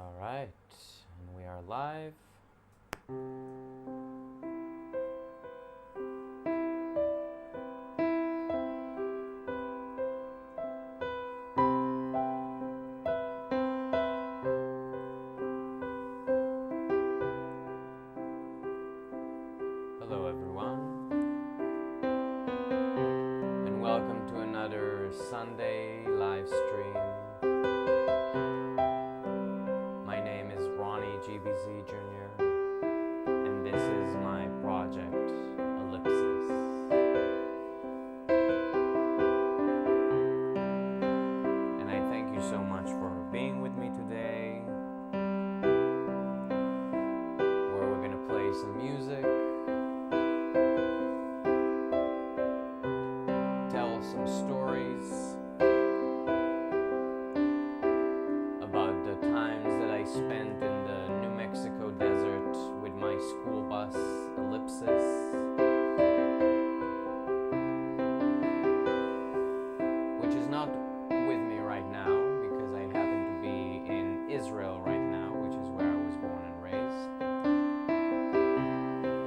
All right, and we are live. Hello everyone, and welcome to another Sunday live stream. My name is Ronnie GBZ Jr. and this is my project, Ellipsis. And I thank you so much for being with me today, where we're gonna play some music, tell some stories about the times that I spent in the New Mexico desert with my school bus, Ellipsis. Which is not with me right now because I happen to be in Israel right now, which is where I was born and raised.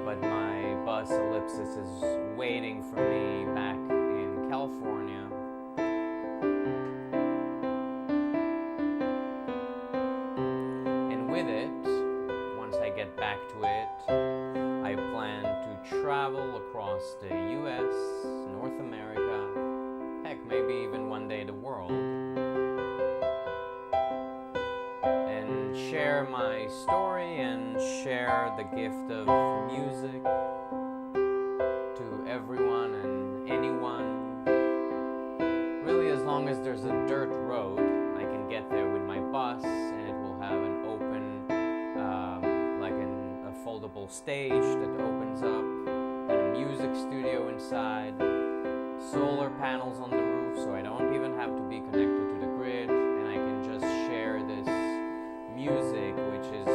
But my bus, Ellipsis, is waiting for me back in California. And with it, once I get back to it, I plan to travel across the US, North America, heck, maybe even one day the world, and share my story and share the gift of music to everyone and anyone. Really, as long as there's a dirt road, I can get there with my bus, and it will have an open, a foldable stage that opens up, and a music studio inside, solar panels on the roof, so I don't even have to be connected to the grid, and I can just share this music, which is,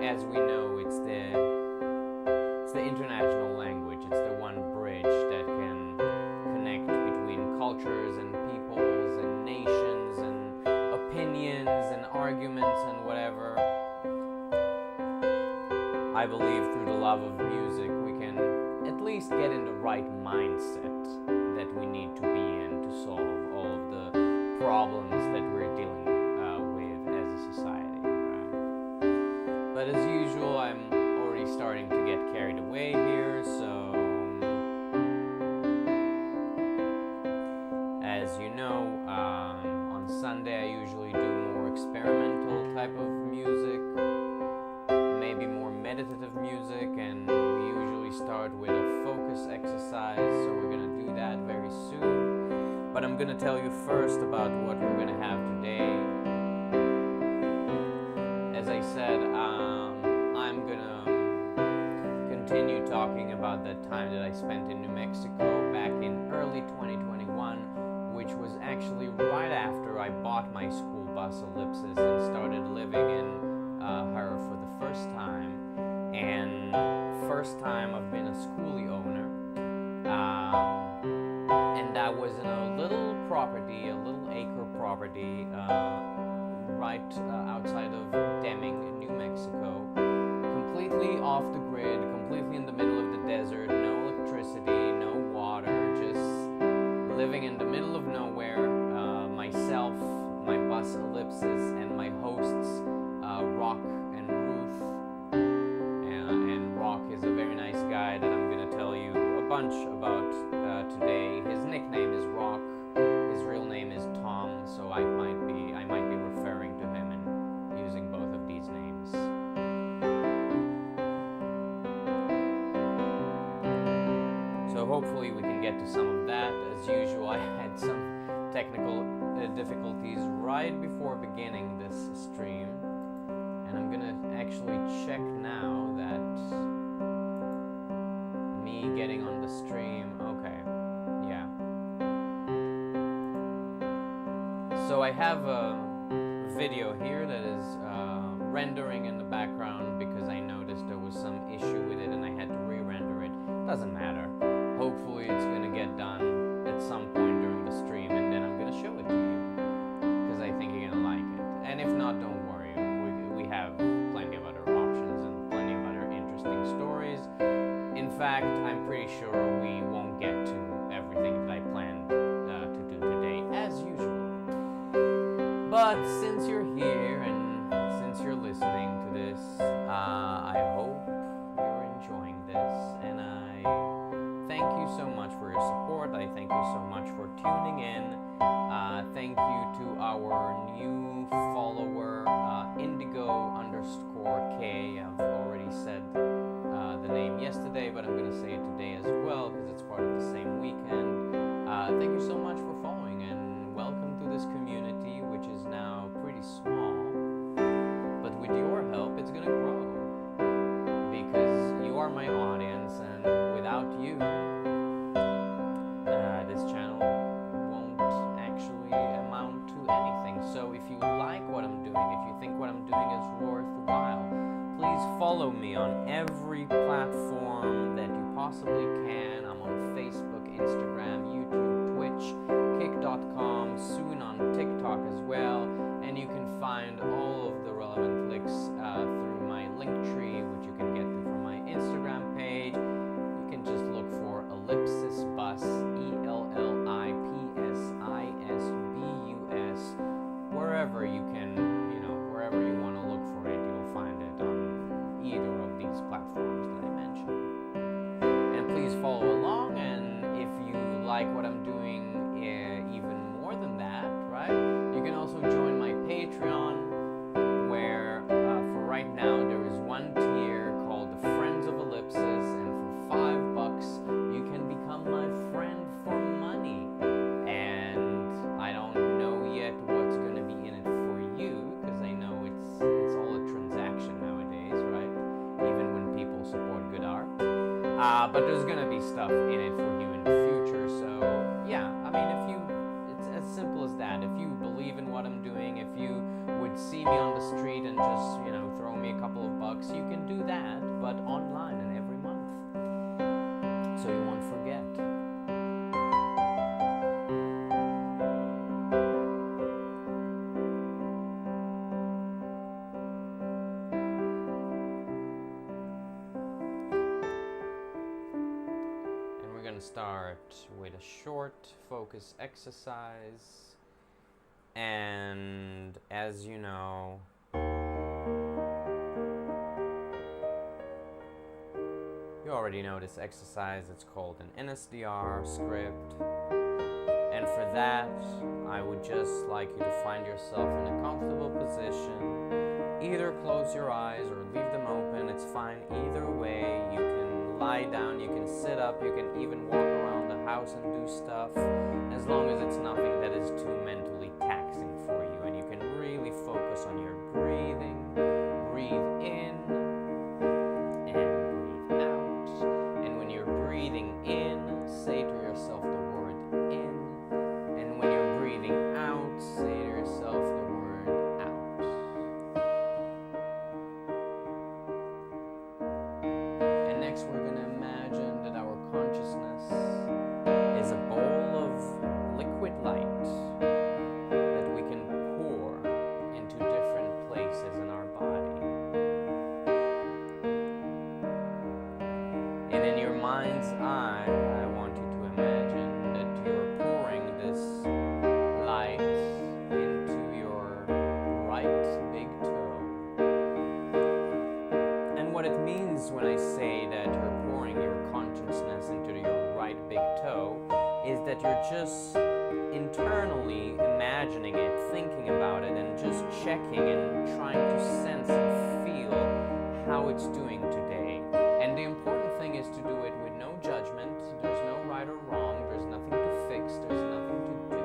as we know, it's the international language. It's the one bridge that can connect between cultures and peoples and nations and opinions and arguments and whatever. I believe through the love of music we can at least get in the right mindset that we need to be in to solve all of the problems that we're dealing with as a society. But as usual, I'm already starting to get carried away here, so as you know, on Sunday I usually do more experimental type of music, maybe more meditative music, and we usually start with a focus exercise, so we're going to do that very soon. But I'm going to tell you first about what we're going to have today. As I said, I'm going to continue talking about that time that I spent in New Mexico back in early 2021, which was actually right after I bought my school bus, Ellipsis, and started living in her for the first time. And first time I've been a schoolie owner. And that was in a little property, a little acre property, right outside of Deming, New Mexico. Completely off the grid, completely in the middle of the desert, no electricity, no water, just living in the middle of nowhere. Myself, my bus Ellipsis, and my hosts, Rock and Ruth. And Rock is a very nice guy that I'm going to tell you a bunch about today. His nickname is Rock. His real name is Tom, so I might be referring to him and using both of these names. So hopefully we can get to some of that. As usual, I had some technical difficulties right before beginning this stream, and I'm gonna actually check now that me getting on the stream, okay, yeah. So I have a video here that is rendering in the background because I noticed there was some issue with it and I had to re-render it. Doesn't matter. Hopefully it's gonna get done at some point during the stream, and then I'm gonna show it to you because I think you're gonna like it. And if not, don't worry. We we have plenty of other options and plenty of other interesting stories. In fact, I'm pretty sure we won't get to everything that I planned to do today, as usual. But since you're here and since you're listening to this, I hope you're enjoying this, and I thank you so much for your support. I thank you so much for tuning in. Thank you to our new follower, Indigo_K. I've already said the name yesterday, but I'm going to say it today as well because it's part of the same weekend. Thank you so much for following, and welcome to this community, which is now pretty small. But with your help, it's going to grow because you are my audience, and without you, this channel won't actually amount to anything. So if you like what I'm doing, if you think what I'm doing is worthwhile, please follow me on every platform that you possibly can. I'm on Facebook, Instagram, YouTube, Twitch, Kick.com, soon on TikTok as well. And you can find all of the relevant links through my link tree, which you can get to from my Instagram page. You can just look for Ellipsis Bus, ELLIPSISBUS, wherever you can, wherever you want to look for it, you'll find it on either of these platforms that I mentioned. And please follow along, and if you like what I'm doing even more than that, right, you can also join my Patreon, where for right now there is one tier called the Friends of Ellipsis, and for $5 you can become my friend for money. And I don't know yet what's going to be in it for you, because I know it's all a transaction nowadays, right? Even when people support good art. But there's going to be stuff in it for you in the future. So yeah, I mean, it's as simple as that. If you believe in what I'm doing, if you would see me on the street and just, throw me a couple of bucks, you can do that, but online and every month. So you won't forget. Start with a short focus exercise, and as you know, you already know this exercise. It's called an NSDR script, and for that I would just like you to find yourself in a comfortable position. Either close your eyes or leave them open, it's fine either way. You can lie down, you can sit up, you can even walk around the house and do stuff, as long as it's nothing that is too mentally taxing for you, and you can really focus on your breathing. Breathe in and breathe out, and when you're breathing in, say to yourself the word in, and when you're breathing out, say to yourself the word out. And next we're going to imagine that our consciousness is a bowl of liquid light that we can pour into different places in our body. And in your mind's eye, I want you to imagine that you're pouring this light into your right big toe. And what it means when I say that you're pouring your consciousness into your right big toe is that you're just internally imagining it, thinking about it, and just checking and trying to sense and feel how it's doing today. And the important thing is to do it with no judgment. There's no right or wrong. There's nothing to fix. There's nothing to do.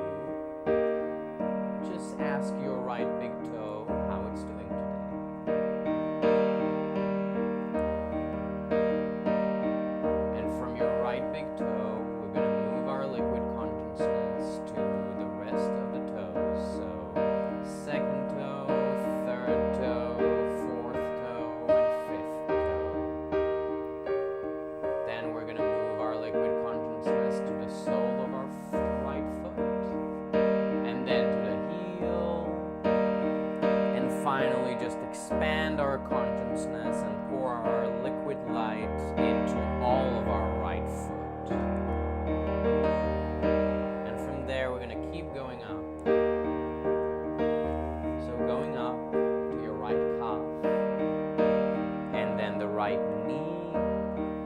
Just ask your right big toe how it's doing today. And from your right big toe, we're going to move our liquid consciousness to the rest of the toes. So second toe, third toe, fourth toe, and fifth toe. finally just expand our consciousness and pour our liquid light into all of our right foot. And from there, we're going to keep going up. So going up to your right calf, and then the right knee,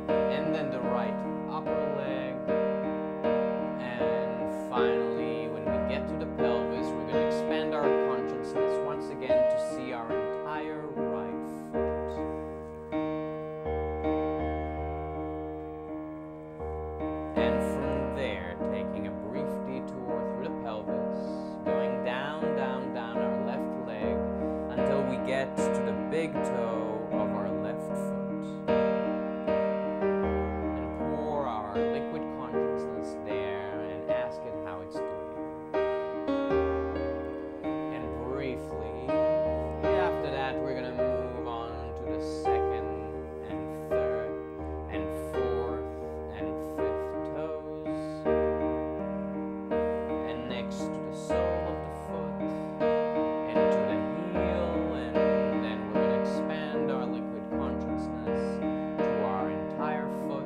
and then the right upper leg, and finally, when we get to the pelvis, we're going to expand our consciousness once again to see our entire right foot. And from there, taking a brief detour through the pelvis, going down, down, down our left leg until we get to the big toe of our left foot. And pour our liquid consciousness there and ask it how it's doing. And briefly, after that, we're going to move on to the second and third and fourth and fifth toes. And next to the sole of the foot and to the heel. And then we're going to expand our liquid consciousness to our entire foot,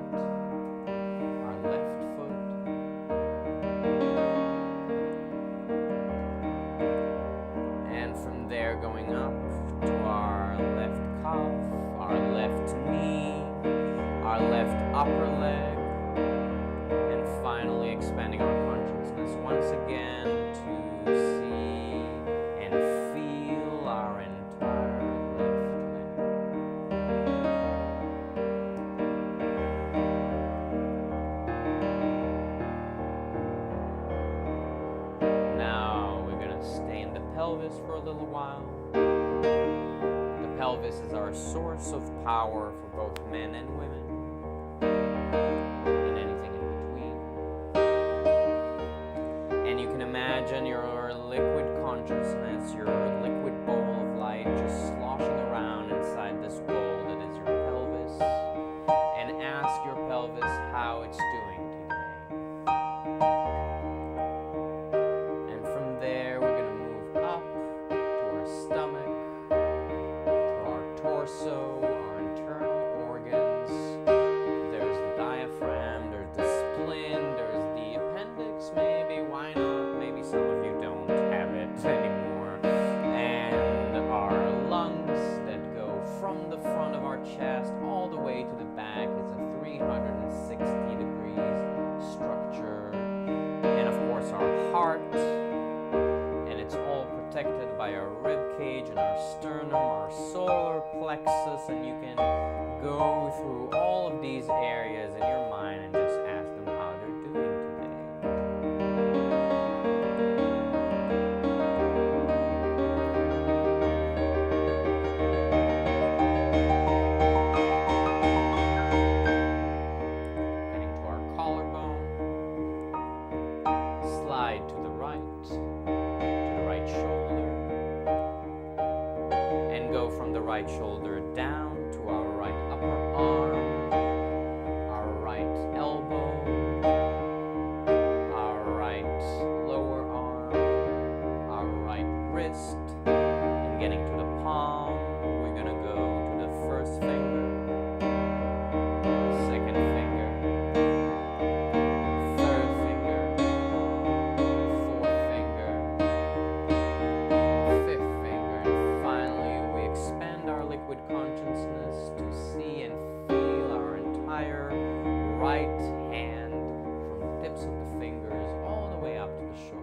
our left foot. And from there going up to our left calf, our left knee, our left upper leg, and finally expanding our consciousness once again to see and feel our entire left leg. Now we're going to stay in the pelvis for a little while. The pelvis is our source of power for both men and women, and anything in between. And you can imagine your liquid consciousness, your liquid bowl of light just sloshing around inside this bowl that is your pelvis, and ask your pelvis how it's doing today. And from there, we're going to move up to our stomach, to our torso, our internal organs. There's the diaphragm, there's the spleen, there's the appendix, maybe, why not? Maybe some of you don't have it anymore. And our lungs that go from the front of our chest all the way to the back. It's a 360 degrees structure. And of course our heart, and it's all protected by our rib cage and our sternum, our solar plexus, and you can go through all of these areas in your mind and just ask them how they're doing today. Getting to our collarbone, slide to the right shoulder, and go from the right shoulder down to our right upper arm, our right elbow, our right lower arm, our right wrist, and getting to the palm, we're going to go to the first finger, second finger, third finger, fourth finger, fifth finger, and finally we expand our liquid consciousness to see and feel our entire right hand from the tips of the fingers all the way up to the shoulder.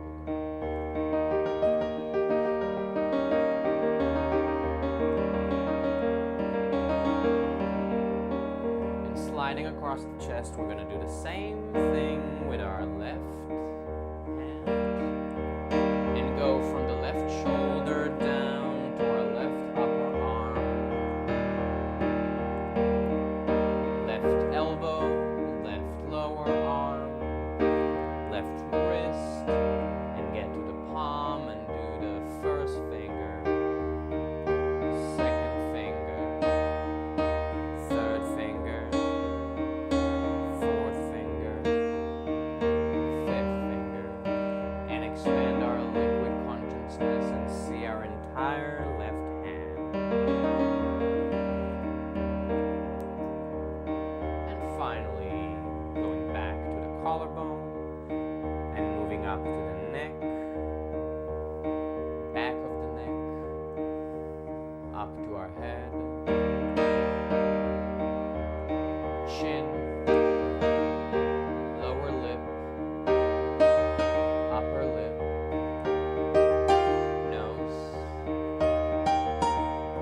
And sliding across the chest, we're going to do the same thing with our left hand. And go from the left shoulder down to our left upper arm, left elbow, left lower arm, left wrist, and get to the palm and do the first finger, second finger, third finger, fourth finger, fifth finger. up to our head, chin, lower lip, upper lip, nose,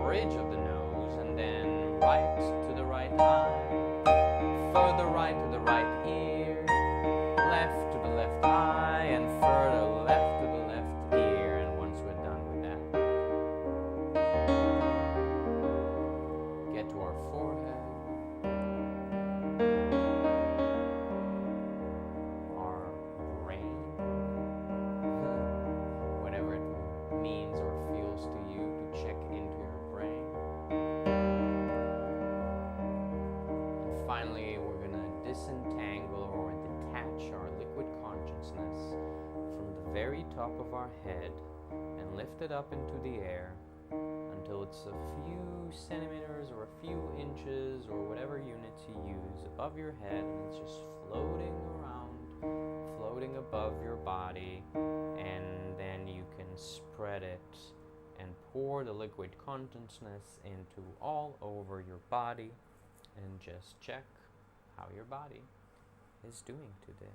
bridge of the nose, and then right to the right eye, further right to the right ear, left to the left eye, and further left to the left ear. And once we're done with that, get to our forehead, our brain, whatever it means or feels to you to check into your brain. And finally, we're gonna disentangle or detach our liquid consciousness from the very top of our head and lift it up into the air until it's a few centimeters or a few inches or whatever units you use above your head, and it's just floating around, floating above your body, and then you can spread it and pour the liquid consciousness into all over your body and just check how your body is doing today.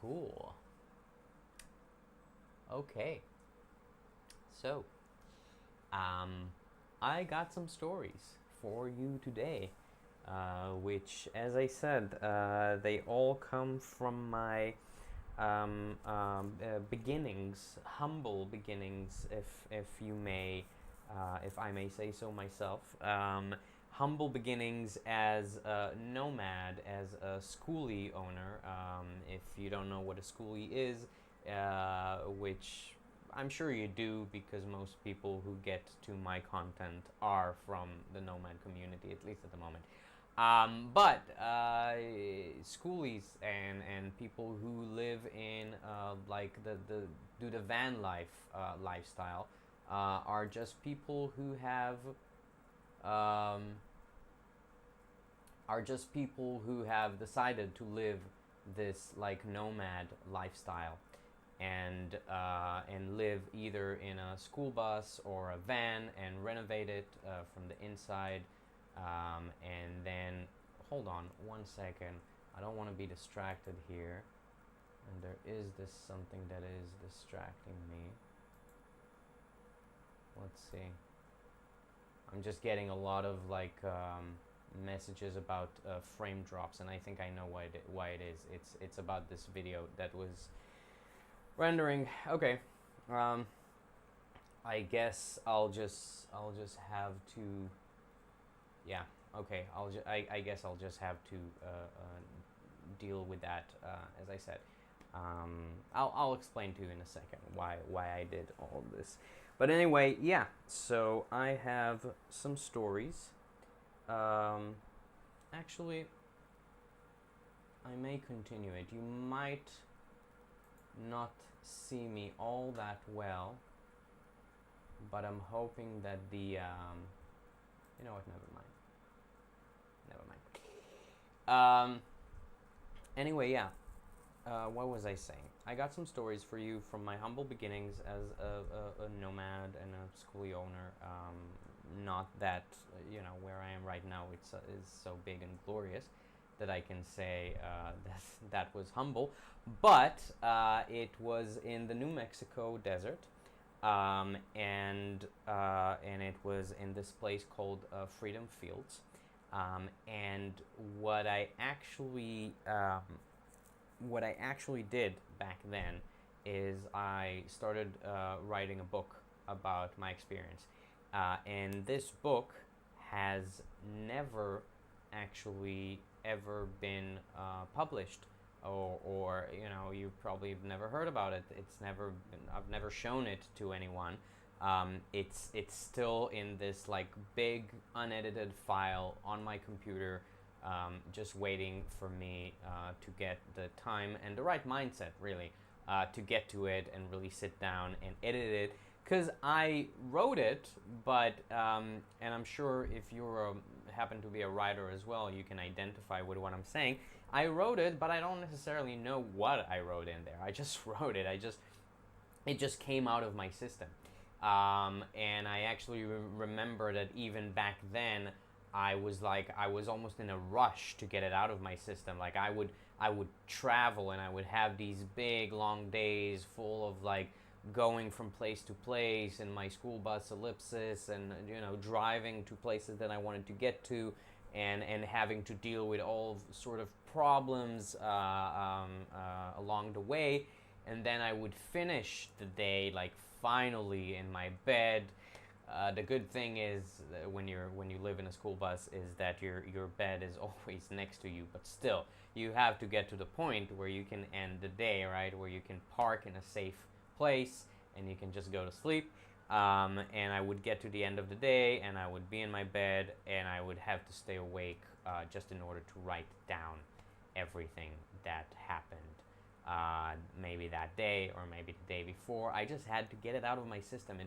Cool. Okay. So, I got some stories for you today, which, as I said, they all come from my beginnings, humble beginnings, if you may, if I may say so myself. Humble beginnings as a nomad, as a schoolie owner. If you don't know what a schoolie is, which I'm sure you do, because most people who get to my content are from the nomad community, at least at the moment. But schoolies and people who live in like the van life lifestyle are just people who have decided to live this like nomad lifestyle and live either in a school bus or a van and renovate it from the inside, and then hold on one second, I don't want to be distracted here, and there is this something that is distracting me. Let's see. I'm just getting a lot of like messages about frame drops, and I think I know why it is. It's about this video that was rendering. Okay, I guess I'll just have to. Yeah. Okay. I guess I'll just have to deal with that. As I said, I'll explain to you in a second why I did all of this. But anyway, yeah, so I have some stories. Actually, I may continue it. You might not see me all that well but I'm hoping that the you know what? Never mind. Never mind. Anyway, yeah. What was I saying? I got some stories for you from my humble beginnings as a nomad and a schoolie owner. Not that where I am right now is so big and glorious that I can say that was humble, but it was in the New Mexico desert, and it was in this place called Freedom Fields, and what I actually did back then is I started writing a book about my experience. And this book has never actually ever been published, or you probably have never heard about it. I've never shown it to anyone. It's still in this like big unedited file on my computer, just waiting for me to get the time and the right mindset, really, to get to it and really sit down and edit it. Because I wrote it, but, and I'm sure if you happen to be a writer as well, you can identify with what I'm saying. I wrote it, but I don't necessarily know what I wrote in there. I just wrote it. It just came out of my system. And I actually remember that even back then, I was almost in a rush to get it out of my system. Like I would travel and I would have these big long days full of like going from place to place in my school bus Ellipsis, and driving to places that I wanted to get to, and having to deal with all sort of problems along the way. And then I would finish the day like finally in my bed. The good thing is when you live in a school bus is that your bed is always next to you, but still you have to get to the point where you can end the day, right, where you can park in a safe place and you can just go to sleep. And I would get to the end of the day and I would be in my bed and I would have to stay awake just in order to write down everything that happened, maybe that day or maybe the day before. I just had to get it out of my system.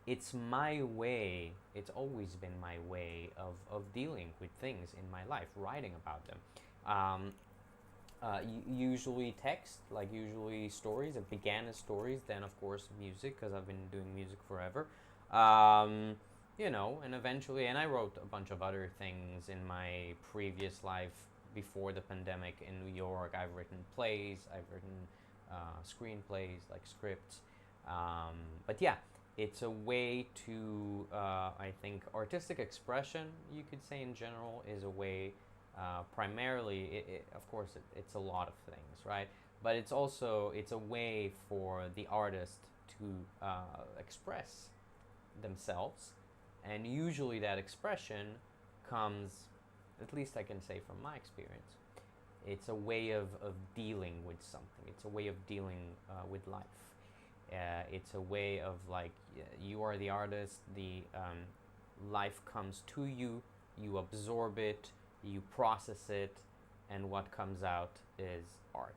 It's my way, it's always been my way of dealing with things in my life, writing about them. Usually text, like usually stories. It began as stories, then of course music, because I've been doing music forever. And eventually, and I wrote a bunch of other things in my previous life before the pandemic in New York. I've written plays, I've written screenplays, like scripts. But yeah, it's a way to, I think, artistic expression, you could say in general, is a way, primarily, of course, it's a lot of things, right? But it's a way for the artist to express themselves. And usually that expression comes, at least I can say from my experience, it's a way of dealing with something. It's a way of dealing with life. It's a way of like, you are the artist, the life comes to you, you absorb it, you process it, and what comes out is art.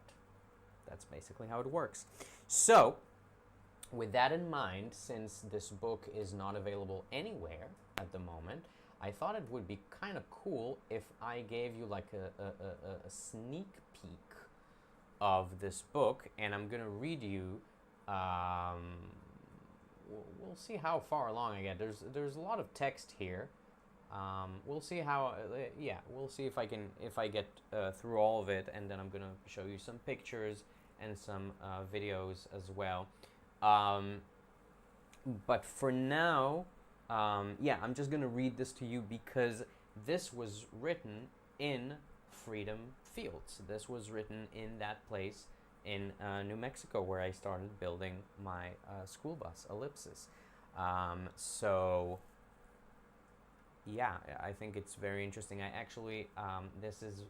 That's basically how it works. So, with that in mind, since this book is not available anywhere at the moment, I thought it would be kind of cool if I gave you like a sneak peek of this book, and I'm gonna read you. We'll see how far along I get. There's a lot of text here. We'll see how. We'll see if I get through all of it, and then I'm gonna show you some pictures and some videos as well. But for now, I'm just gonna read this to you because this was written in Freedom Fields. This was written in that place in New Mexico where I started building my school bus Ellipsis. So yeah, I think it's very interesting. I actually, this is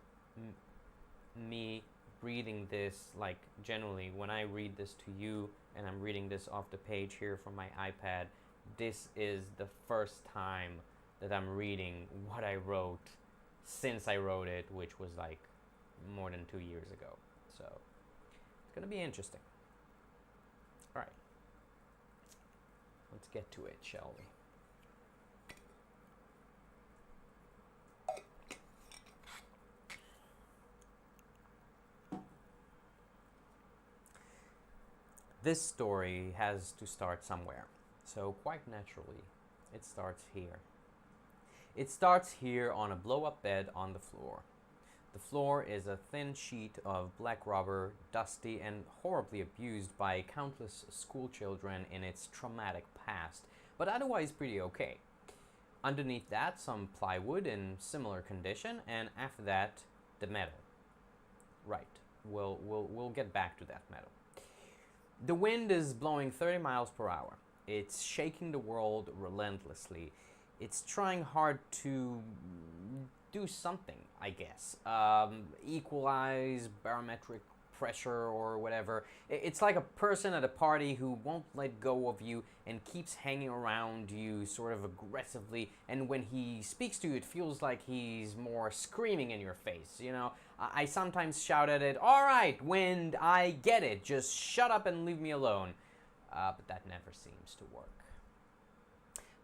me reading this, like generally when I read this to you and I'm reading this off the page here from my iPad, this is the first time that I'm reading what I wrote since I wrote it, which was like more than 2 years ago. So it's gonna be interesting. All right, Let's get to it, shall we? This story has to start somewhere, so quite naturally, it starts here. It starts here on a blow-up bed on the floor. The floor is a thin sheet of black rubber, dusty and horribly abused by countless schoolchildren in its traumatic past, but otherwise pretty okay. Underneath that, some plywood in similar condition, and after that, the metal. Right, we'll get back to that metal. The wind is blowing 30 miles per hour. It's shaking the world relentlessly. It's trying hard to do something, I guess. Equalize barometric pressure or whatever. It's like a person at a party who won't let go of you and keeps hanging around you sort of aggressively, and when he speaks to you, it feels like he's more screaming in your face, you know? I sometimes shout at it, "All right, wind, I get it, just shut up and leave me alone." But that never seems to work.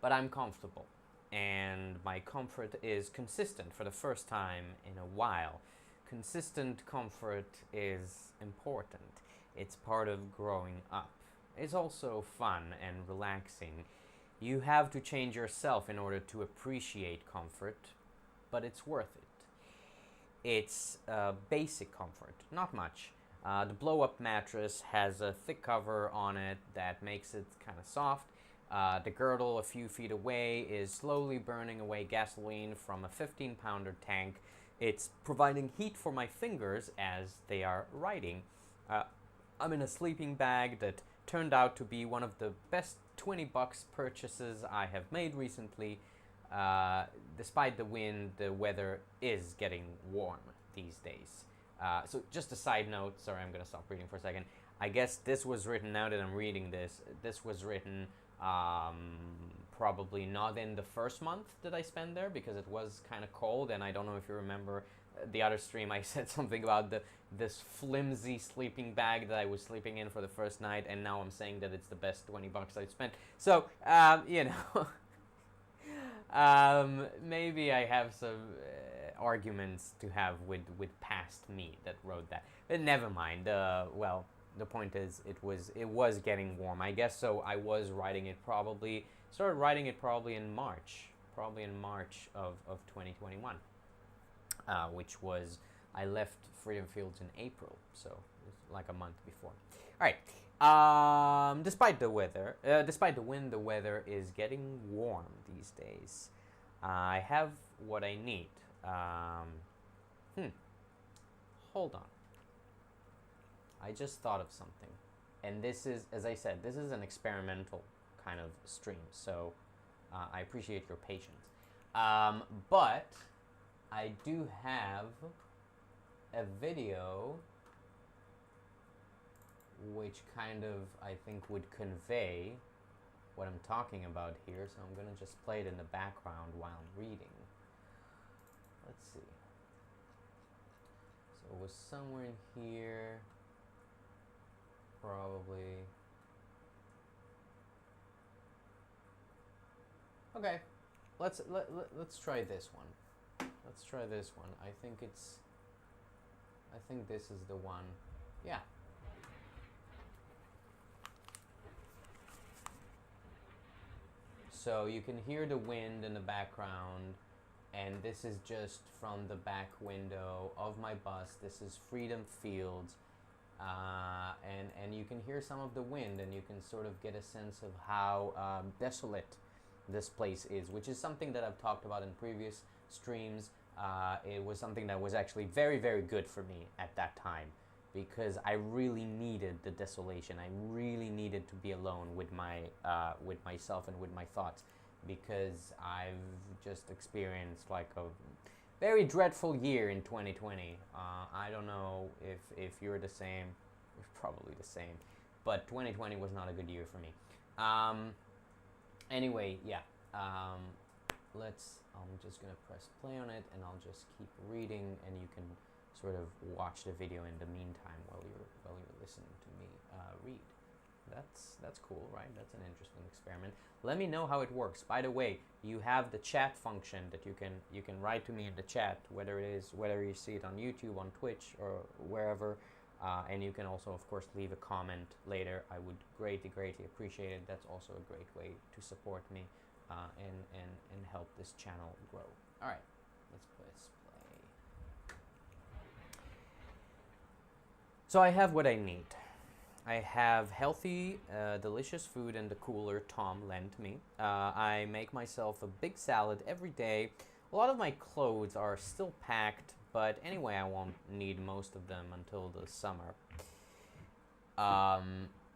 But I'm comfortable, and my comfort is consistent for the first time in a while. Consistent comfort is important. It's part of growing up. It's also fun and relaxing. You have to change yourself in order to appreciate comfort, but it's worth it. It's basic comfort, not much. The blow-up mattress has a thick cover on it that makes it kind of soft. The girdle a few feet away is slowly burning away gasoline from a 15-pounder tank. It's providing heat for my fingers as they are writing. I'm in a sleeping bag that turned out to be one of the best $20 purchases I have made recently. Despite the wind, the weather is getting warm these days. So just a side note, sorry, I'm going to stop reading for a second. I guess this was written, now that I'm reading this was written probably not in the first month that I spent there, because it was kind of cold, and I don't know if you remember the other stream, I said something about this flimsy sleeping bag that I was sleeping in for the first night, and now I'm saying that it's the best $20 I spent. So, you know, maybe I have some arguments to have with past me that wrote that, but never mind. Well, the point is, it was getting warm, I guess. So I was writing it started writing it probably in March of 2021, which was, I left Freedom Fields in April, so it's like a month before. All right. Despite the wind, the weather is getting warm these days. I have what I need. Hold on. I just thought of something, and this is, as I said, this is an experimental kind of stream, so I appreciate your patience. But I do have a video which kind of, I think, would convey what I'm talking about here, so I'm gonna just play it in the background while I'm reading. Let's see. So it was somewhere in here. Probably. Okay, let's try this one. Let's try this one. I think this is the one. Yeah. So you can hear the wind in the background, and this is just from the back window of my bus. This is Freedom Fields. And you can hear some of the wind, and you can sort of get a sense of how desolate this place is, which is something that I've talked about in previous streams. It was something that was actually very, very good for me at that time, because I really needed the desolation. I really needed to be alone with myself and with my thoughts, because I've just experienced like a very dreadful year in 2020. I don't know if you're the same. You're probably the same. But 2020 was not a good year for me. Anyway, yeah. I'm just going to press play on it, and I'll just keep reading, and you can sort of watch the video in the meantime while you're listening to me read. That's cool, right? That's an interesting experiment. Let me know how it works. By the way, you have the chat function that you can write to me in the chat, whether you see it on YouTube, on Twitch, or wherever. And you can also, of course, leave a comment later. I would greatly appreciate it. That's also a great way to support me and help this channel grow. All right, let's play. So I have what I need. I have healthy, delicious food in the cooler Tom lent me. I make myself a big salad every day. A lot of my clothes are still packed, but anyway, I won't need most of them until the summer.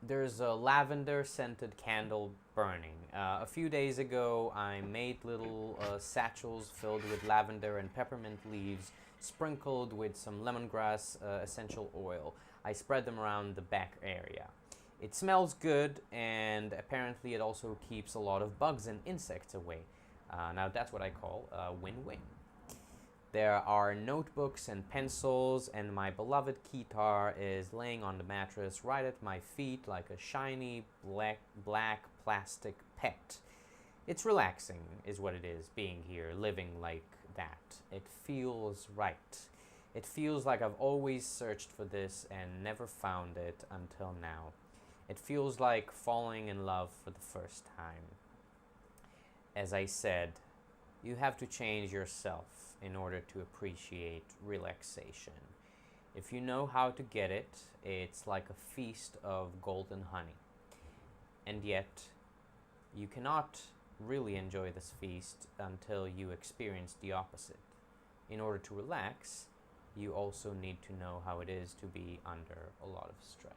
There's a lavender scented candle burning. A few days ago, I made little satchels filled with lavender and peppermint leaves, sprinkled with some lemongrass essential oil. I spread them around the back area. It smells good, and apparently it also keeps a lot of bugs and insects away. Now that's what I call a win-win. There are notebooks and pencils, and my beloved guitar is laying on the mattress right at my feet like a shiny black plastic pet. It's relaxing, is what it is, being here, living like that. It feels right. It feels like I've always searched for this and never found it until now. It feels like falling in love for the first time. As I said, you have to change yourself in order to appreciate relaxation. If you know how to get it, it's like a feast of golden honey. And yet, you cannot really enjoy this feast until you experience the opposite. In order to relax, you also need to know how it is to be under a lot of stress.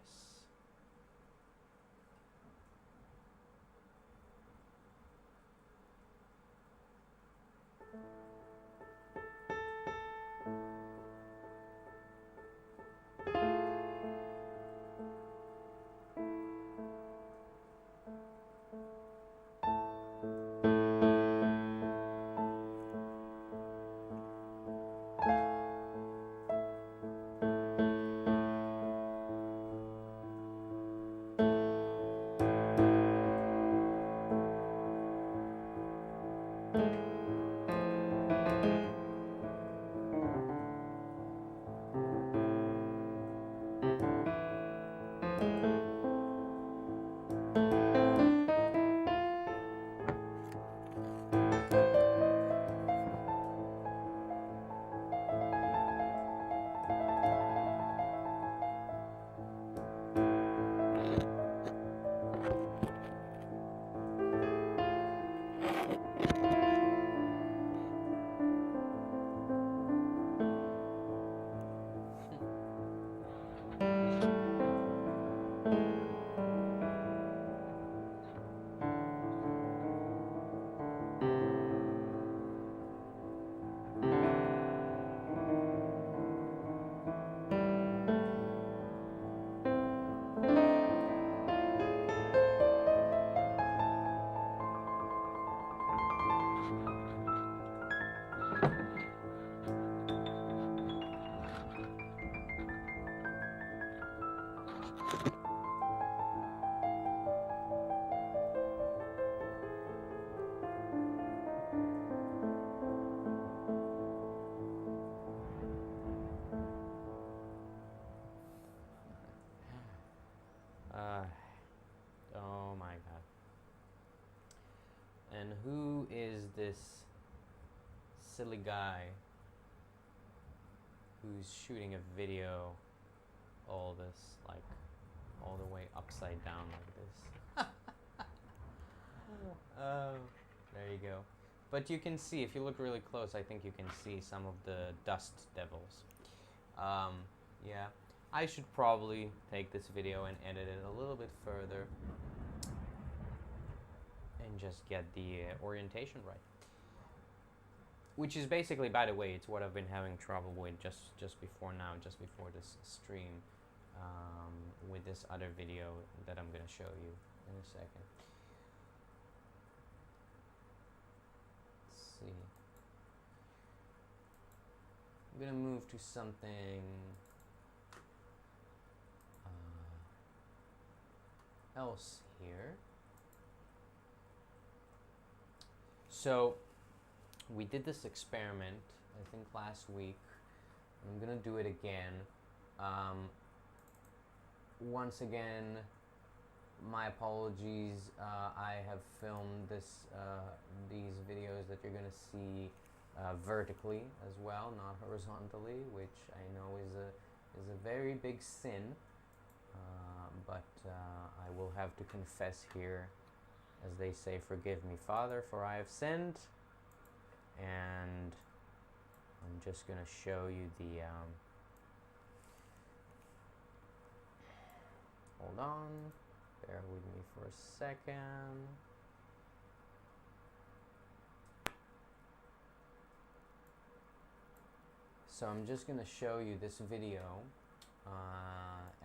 Oh my god. And who is this silly guy who's shooting a video all the way upside down like this? There you go. But you can see, if you look really close, I think you can see some of the dust devils. Yeah. I should probably take this video and edit it a little bit further and just get the orientation right. Which is basically, by the way, it's what I've been having trouble with just before this stream, with this other video that I'm going to show you in a second. Let's see. I'm going to move to something... else here. So we did this experiment, I think last week. I'm gonna do it again. Once again, my apologies. I have filmed these videos that you're gonna see vertically as well, not horizontally, which I know is a very big sin. But I will have to confess here, as they say, "Forgive me, Father, for I have sinned." And I'm just gonna show you the. Hold on, bear with me for a second. So I'm just gonna show you this video.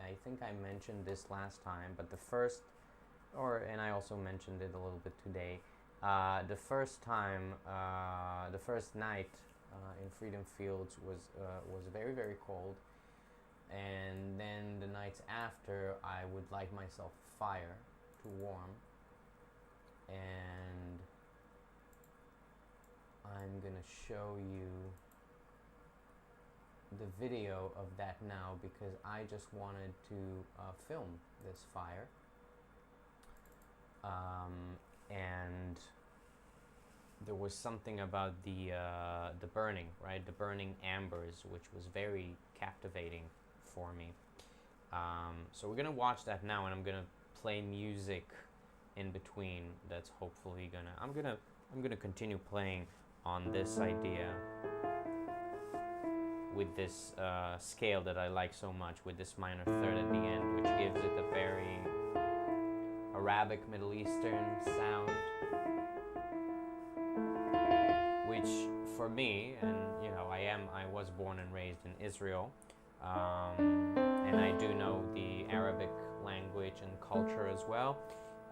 I think I mentioned this last time, but and I also mentioned it a little bit today. The first time, the first night in Freedom Fields was very, very cold, and then the nights after I would light myself a fire to warm, and I'm gonna show you the video of that now because I just wanted to film this fire, and there was something about the burning, right? The burning embers, which was very captivating for me. So we're gonna watch that now, and I'm gonna play music in between. That's hopefully I'm gonna continue playing on this idea with this scale that I like so much, with this minor third at the end, which gives it a very Arabic Middle Eastern sound, which for me, and you know, I was born and raised in Israel, and I do know the Arabic language and culture as well,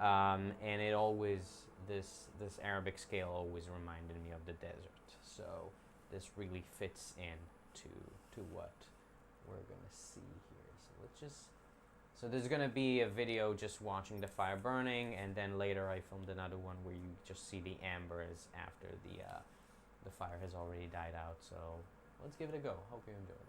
and it always, this Arabic scale always reminded me of the desert, so this really fits in to what we're gonna see here. So there's gonna be a video just watching the fire burning, and then later I filmed another one where you just see the embers after the fire has already died out. So let's give it a go. Hope you enjoy that.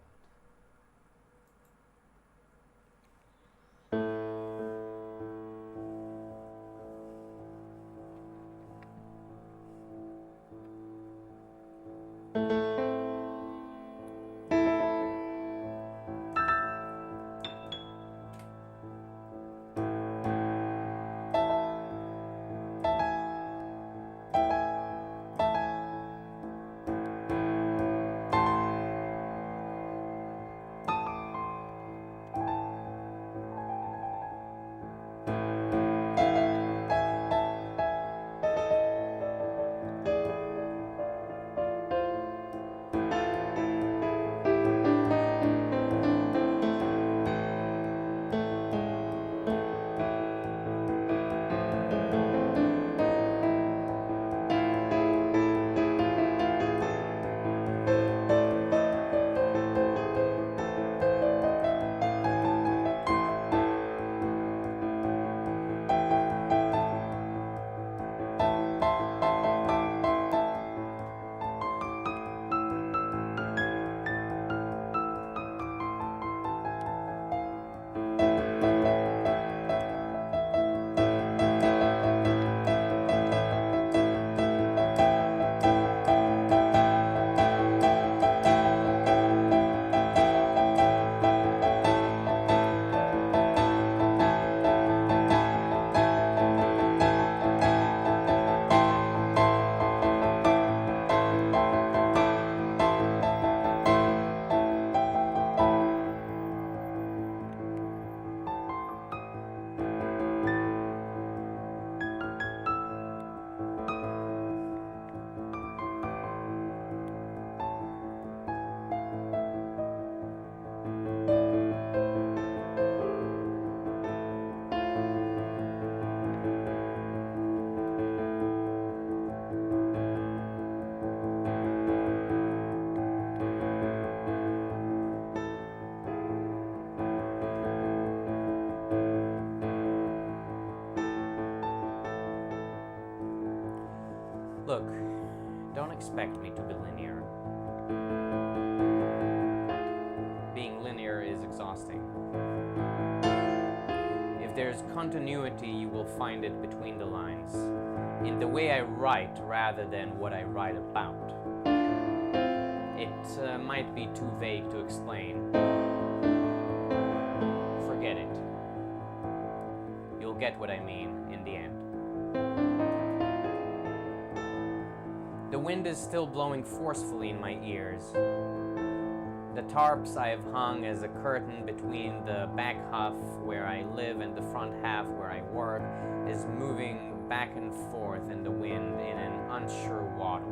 Look, don't expect me to be linear. Being linear is exhausting. If there's continuity, you will find it between the lines, in the way I write rather than what I write about. It might be too vague to explain. Forget it. You'll get what I mean in the end. The wind is still blowing forcefully in my ears. The tarps I have hung as a curtain between the back half where I live and the front half where I work is moving back and forth in the wind in an unsure waddle.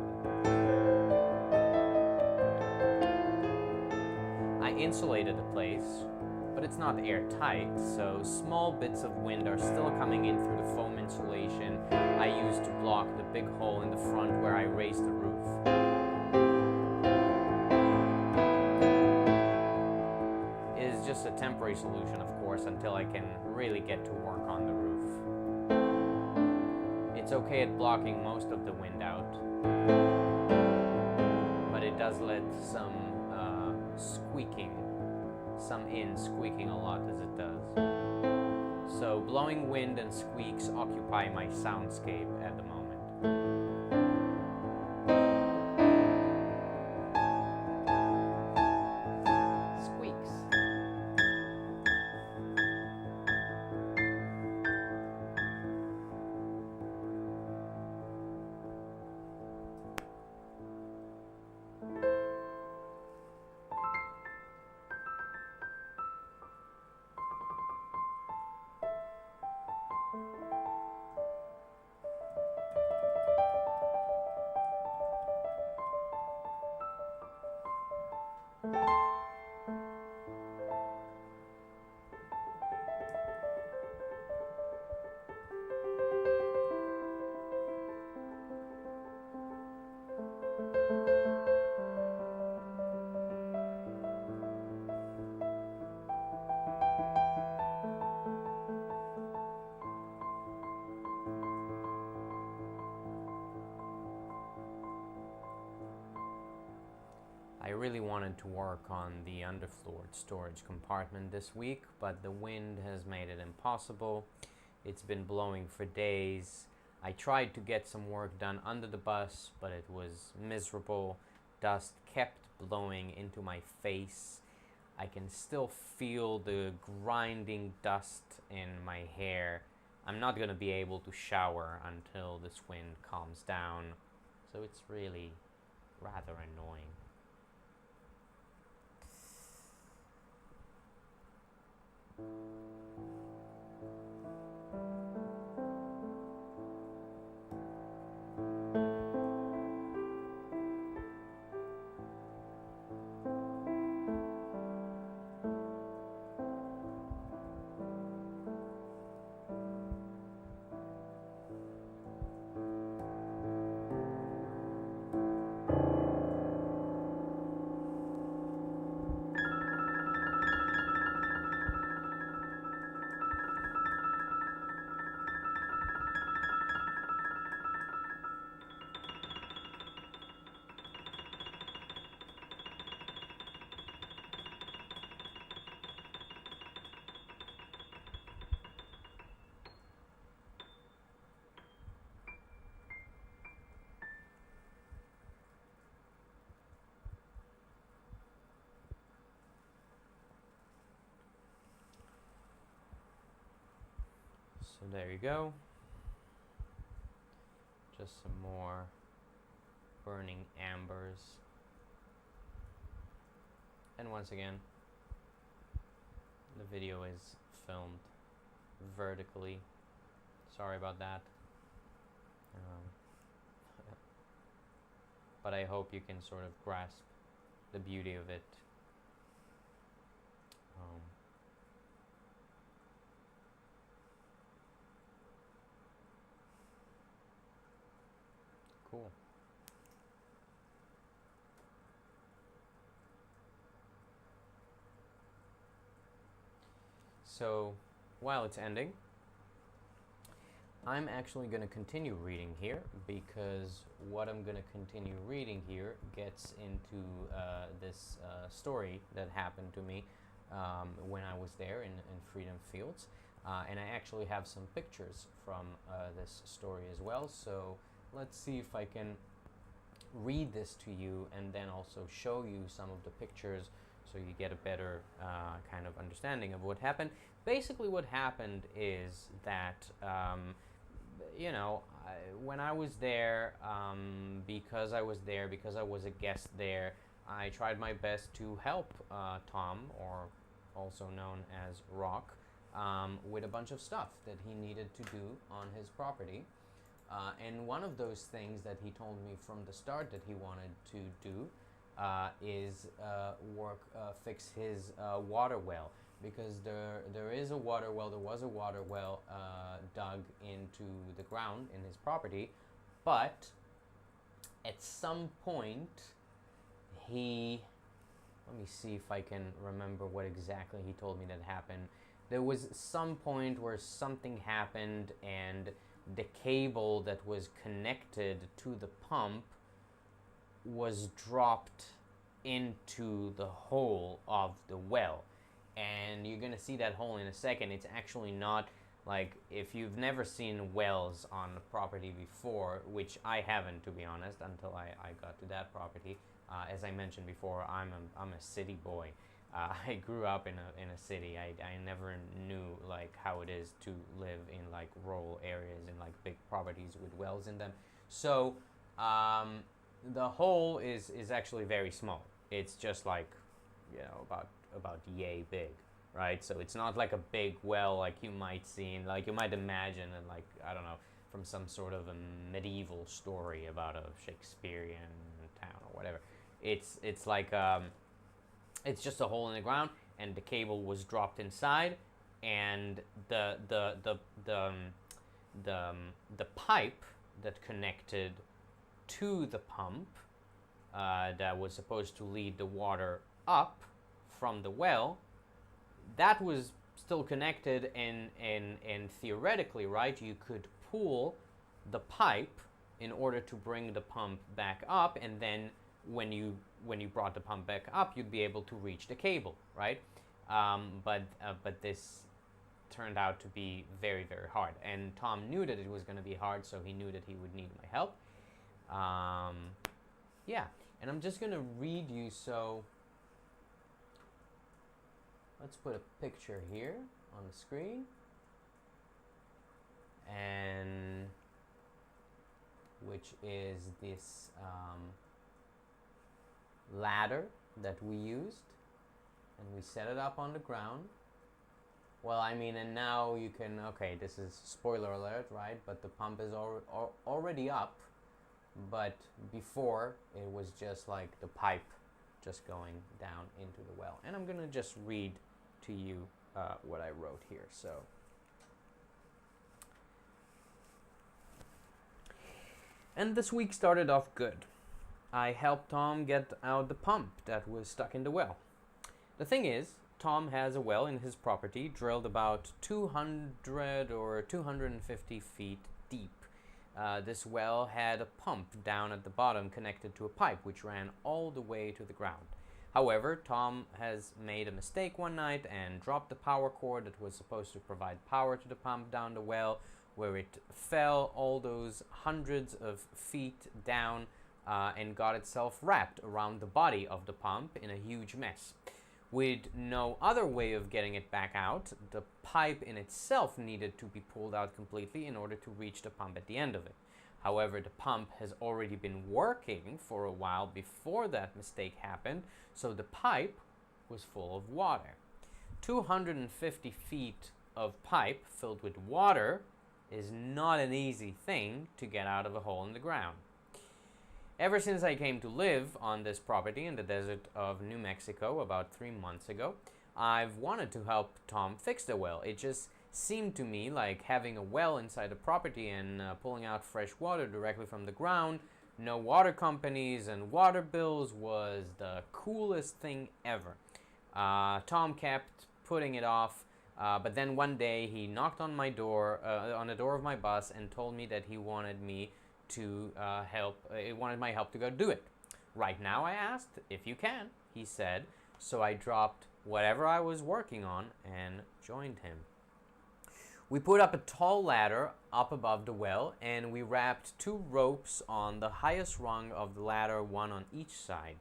I insulated the place, but it's not airtight, so small bits of wind are still coming in through the foam insulation I used to block the big hole in the front where I raised the roof. It is just a temporary solution, of course, until I can really get to work on the roof. It's okay at blocking most of the wind out, but it does let some squeaking a lot as it does. So blowing wind and squeaks occupy my soundscape at the moment. Squeaks. I really wanted to work on the underfloor storage compartment this week, but the wind has made it impossible. It's been blowing for days. I tried to get some work done under the bus, but it was miserable. Dust kept blowing into my face. I can still feel the grinding dust in my hair. I'm not going to be able to shower until this wind calms down, so it's really rather annoying. So there you go. Just some more burning ambers. And once again, the video is filmed vertically. Sorry about that. But I hope you can sort of grasp the beauty of it. Cool. So while it's ending, I'm actually going to continue reading here because what I'm going to continue reading here gets into this story that happened to me when I was there in Freedom Fields. And I actually have some pictures from this story as well. So let's see if I can read this to you and then also show you some of the pictures so you get a better kind of understanding of what happened. Basically, what happened is that when I was there, because I was a guest there, I tried my best to help Tom, or also known as Rock, with a bunch of stuff that he needed to do on his property. And one of those things that he told me from the start that he wanted to do is fix his water well, because there was a water well dug into the ground in his property, but at some point let me see if I can remember what exactly he told me that happened. There was some point where something happened and the cable that was connected to the pump was dropped into the hole of the well. And you're going to see that hole in a second. It's actually not like, if you've never seen wells on a property before, which I haven't, to be honest, until I got to that property. As I mentioned before, I'm a city boy. I grew up in a city. I never knew like how it is to live in like rural areas and like big properties with wells in them. So the hole is actually very small. It's just like, about yay big, right? So it's not like a big well like you might see in, like you might imagine in, like, I don't know, from some sort of a medieval story about a Shakespearean town or whatever. It's like it's just a hole in the ground, and the cable was dropped inside, and the pipe that connected to the pump that was supposed to lead the water up from the well, that was still connected, and theoretically, right, you could pull the pipe in order to bring the pump back up, and then when you brought the pump back up, you'd be able to reach the cable, right? But this turned out to be very, very hard, and Tom knew that it was going to be hard, so he knew that he would need my help. Yeah, and I'm just going to read you, so let's put a picture here on the screen, and which is this ladder that we used, and we set it up on the ground. Well, I mean, and now you can, okay, this is spoiler alert, right? But the pump is already up, but before it was just like the pipe just going down into the well. And I'm gonna just read to you what I wrote here. So, and this week started off good. I helped Tom get out the pump that was stuck in the well. The thing is, Tom has a well in his property drilled about 200 or 250 feet deep. This well had a pump down at the bottom connected to a pipe which ran all the way to the ground. However, Tom has made a mistake one night and dropped the power cord that was supposed to provide power to the pump down the well, where it fell all those hundreds of feet down and got itself wrapped around the body of the pump in a huge mess. With no other way of getting it back out, the pipe in itself needed to be pulled out completely in order to reach the pump at the end of it. However, the pump has already been working for a while before that mistake happened, so the pipe was full of water. 250 feet of pipe filled with water is not an easy thing to get out of a hole in the ground. Ever since I came to live on this property in the desert of New Mexico about 3 months ago, I've wanted to help Tom fix the well. It just seemed to me like having a well inside the property and pulling out fresh water directly from the ground, no water companies and water bills, was the coolest thing ever. Tom kept putting it off But then one day he knocked on my door, on the door of my bus, and told me that he wanted me to help. He wanted my help to go do it. Right now, I asked if you can. He said. So I dropped whatever I was working on and joined him. We put up a tall ladder up above the well, and we wrapped 2 ropes on the highest rung of the ladder, one on each side.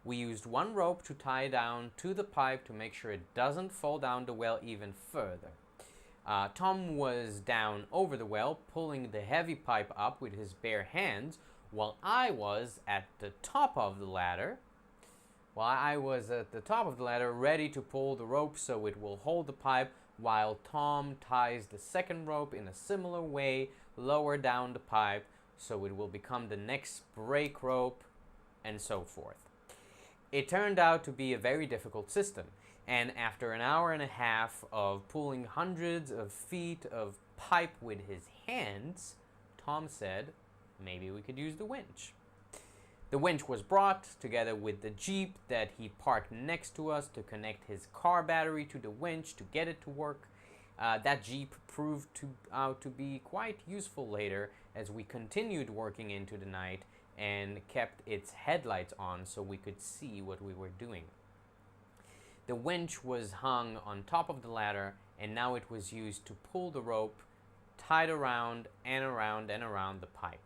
We used 1 rope to tie down to the pipe to make sure it doesn't fall down the well even further. Tom was down over the well, pulling the heavy pipe up with his bare hands, while I was at the top of the ladder, ready to pull the rope so it will hold the pipe, while Tom ties the second rope in a similar way lower down the pipe so it will become the next break rope, and so forth. It turned out to be a very difficult system, and after an hour and a half of pulling hundreds of feet of pipe with his hands, Tom said, maybe we could use the winch. The winch was brought together with the Jeep that he parked next to us to connect his car battery to the winch to get it to work. That Jeep proved out to be quite useful later as we continued working into the night and kept its headlights on so we could see what we were doing. The winch was hung on top of the ladder, and now it was used to pull the rope tied around and around and around the pipe.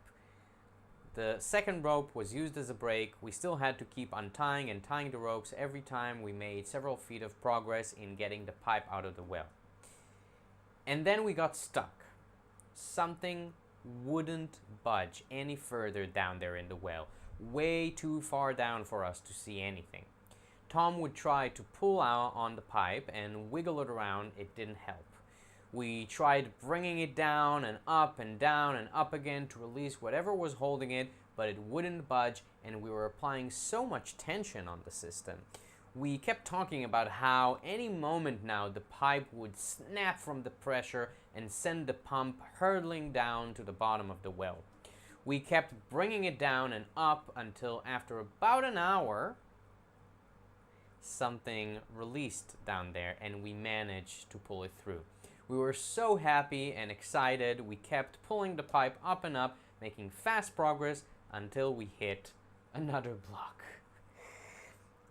The second rope was used as a brake. We still had to keep untying and tying the ropes every time we made several feet of progress in getting the pipe out of the well. And then we got stuck. Something wouldn't budge any further down there in the well, way too far down for us to see anything. Tom would try to pull out on the pipe and wiggle it around. It didn't help. We tried bringing it down and up again to release whatever was holding it, but it wouldn't budge, and we were applying so much tension on the system. We kept talking about how any moment now the pipe would snap from the pressure and send the pump hurtling down to the bottom of the well. We kept bringing it down and up until after about an hour, something released down there and we managed to pull it through. We were so happy and excited. We kept pulling the pipe up and up, making fast progress until we hit another block.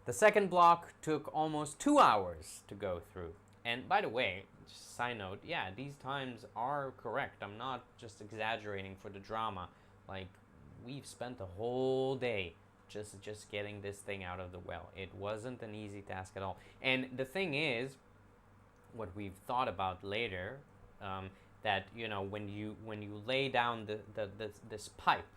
The second block took almost 2 hours to go through. And by the way, just a side note, yeah, these times are correct. I'm not just exaggerating for the drama. Like, we've spent a whole day just getting this thing out of the well. It wasn't an easy task at all. And the thing is, what we've thought about later, that when you lay down this pipe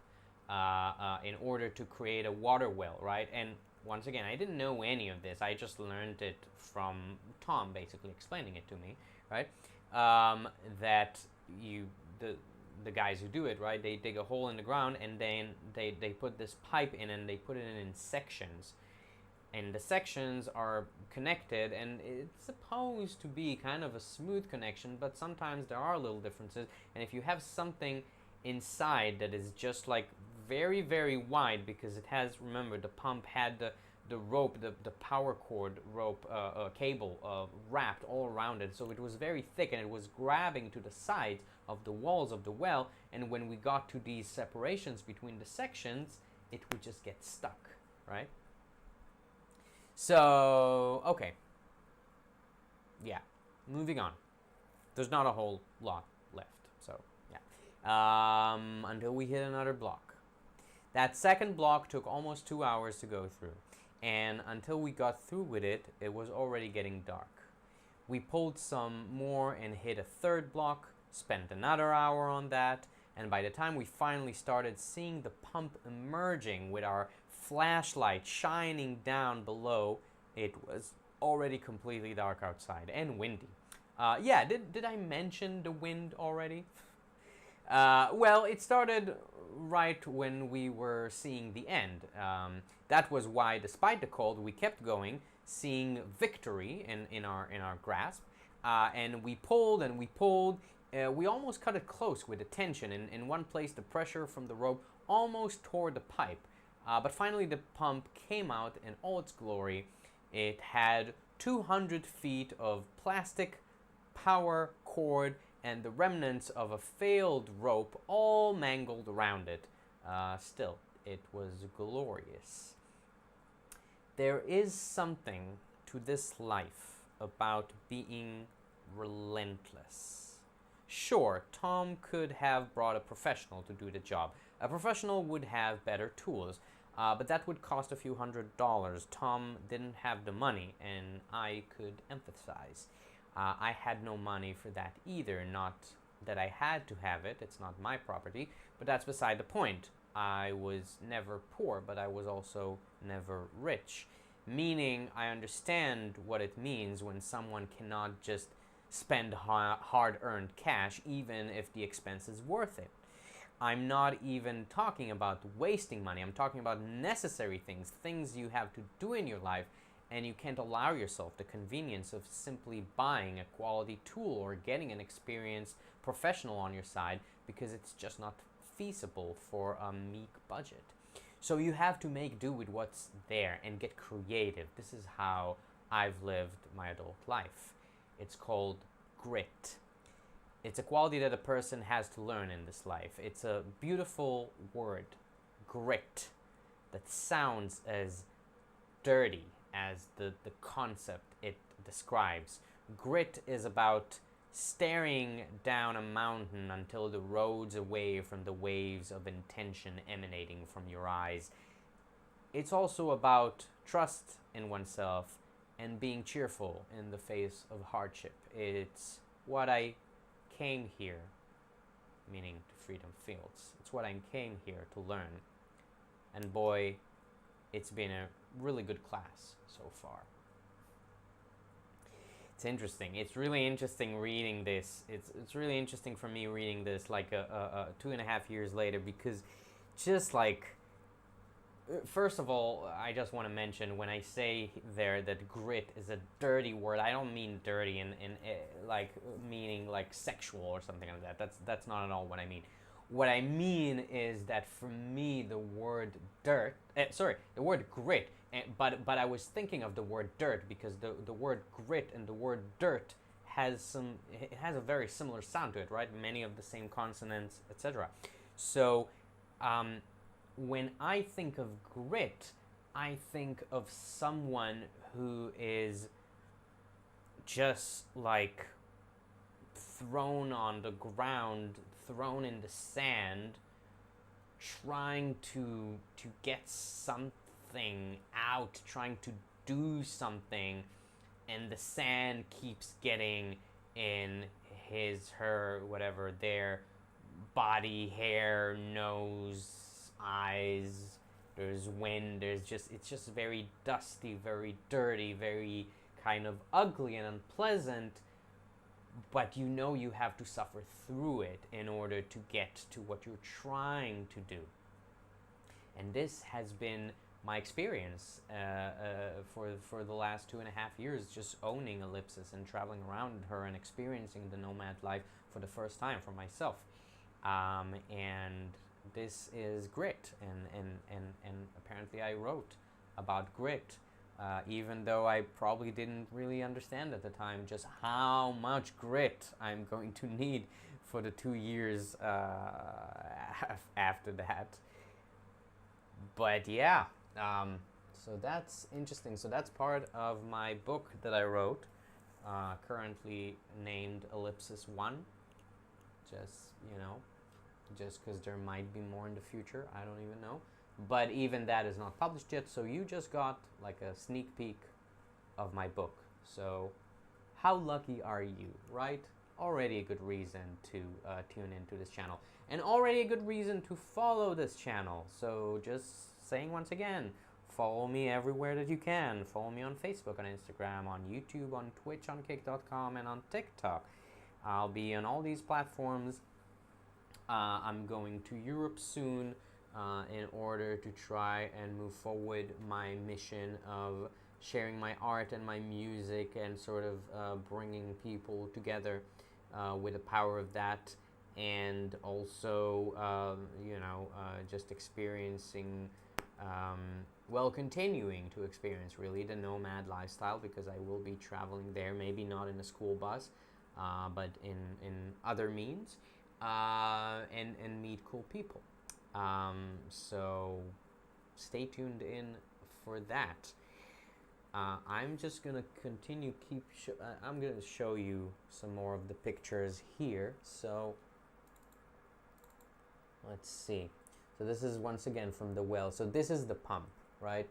in order to create a water well, right? And once again, I didn't know any of this. I just learned it from Tom, basically explaining it to me, right? That the guys who do it, right? They dig a hole in the ground and then they put this pipe in and they put it in sections. And the sections are connected, and it's supposed to be kind of a smooth connection, but sometimes there are little differences. And if you have something inside that is just like very, very wide, because it has, remember, the pump had the rope, the power cord rope cable wrapped all around it, so it was very thick and it was grabbing to the sides of the walls of the well. And when we got to these separations between the sections, it would just get stuck, right? So, okay. Yeah, moving on. There's not a whole lot left, so yeah. Until we hit another block. That second block took almost 2 hours to go through, and until we got through with it, it was already getting dark. We pulled some more and hit a third block, spent another hour on that, and by the time we finally started seeing the pump emerging with our flashlight shining down below, it was already completely dark outside and windy. Yeah, did I mention the wind already? Well, it started right when we were seeing the end. That was why, despite the cold, we kept going, seeing victory in our grasp. And we pulled and we pulled. We almost cut it close with the tension. In one place, the pressure from the rope almost tore the pipe. But finally, the pump came out in all its glory. It had 200 feet of plastic power cord and the remnants of a failed rope all mangled around it. Still, it was glorious. There is something to this life about being relentless. Sure, Tom could have brought a professional to do the job. A professional would have better tools, but that would cost a few $100s. Tom didn't have the money, and I could emphasize. I had no money for that either. Not that I had to have it, it's not my property, but that's beside the point. I was never poor, but I was also never rich. Meaning, I understand what it means when someone cannot just spend hard-earned cash, even if the expense is worth it. I'm not even talking about wasting money. I'm talking about necessary things, things you have to do in your life, and you can't allow yourself the convenience of simply buying a quality tool or getting an experienced professional on your side because it's just not feasible for a meek budget. So you have to make do with what's there and get creative. This is how I've lived my adult life. It's called grit. It's a quality that a person has to learn in this life. It's a beautiful word, grit, that sounds as dirty as the concept it describes. Grit is about staring down a mountain until the road's away from the waves of intention emanating from your eyes. It's also about trust in oneself and being cheerful in the face of hardship. It's what I came here, meaning to Freedom Fields. It's what I came here to learn. And boy, it's been a really good class so far. It's interesting. It's really interesting reading this. It's really interesting for me reading this like 2.5 years later, because just like, first of all, I just want to mention when I say there that grit is a dirty word, I don't mean dirty in like meaning like sexual or something like that. That's not at all what I mean. What I mean is that for me the word the word grit, but I was thinking of the word dirt because the word grit and the word dirt has a very similar sound to it, right? Many of the same consonants, etc. So when I think of grit, I think of someone who is just like thrown on the ground, thrown in the sand, trying to get something out, trying to do something, and the sand keeps getting in his, her, whatever, their body, hair, nose, eyes. There's wind, it's just very dusty, very dirty, very kind of ugly and unpleasant, but you know you have to suffer through it in order to get to what you're trying to do. And this has been my experience for the last 2.5 years, just owning Ellipsis and traveling around her and experiencing the nomad life for the first time for myself. And this is grit, and apparently I wrote about grit, even though I probably didn't really understand at the time just how much grit I'm going to need for the 2 years after that. But yeah, so that's interesting. So that's part of my book that I wrote, currently named Ellipsis 1. Just because there might be more in the future, I don't even know. But even that is not published yet, so you just got like a sneak peek of my book. So how lucky are you, right? Already a good reason to tune into this channel, and already a good reason to follow this channel. So just saying once again, follow me everywhere that you can. Follow me on Facebook, on Instagram, on YouTube, on Twitch, on Kick.com, and on TikTok. I'll be on all these platforms. I'm going to Europe soon in order to try and move forward my mission of sharing my art and my music and sort of bringing people together with the power of that, and also just experiencing continuing to experience really the nomad lifestyle, because I will be traveling there, maybe not in a school bus, but in other means, and meet cool people. So stay tuned in for that. I'm just gonna continue I'm gonna show you some more of the pictures here. So let's see. So this is once again from the well. So this is the pump, right?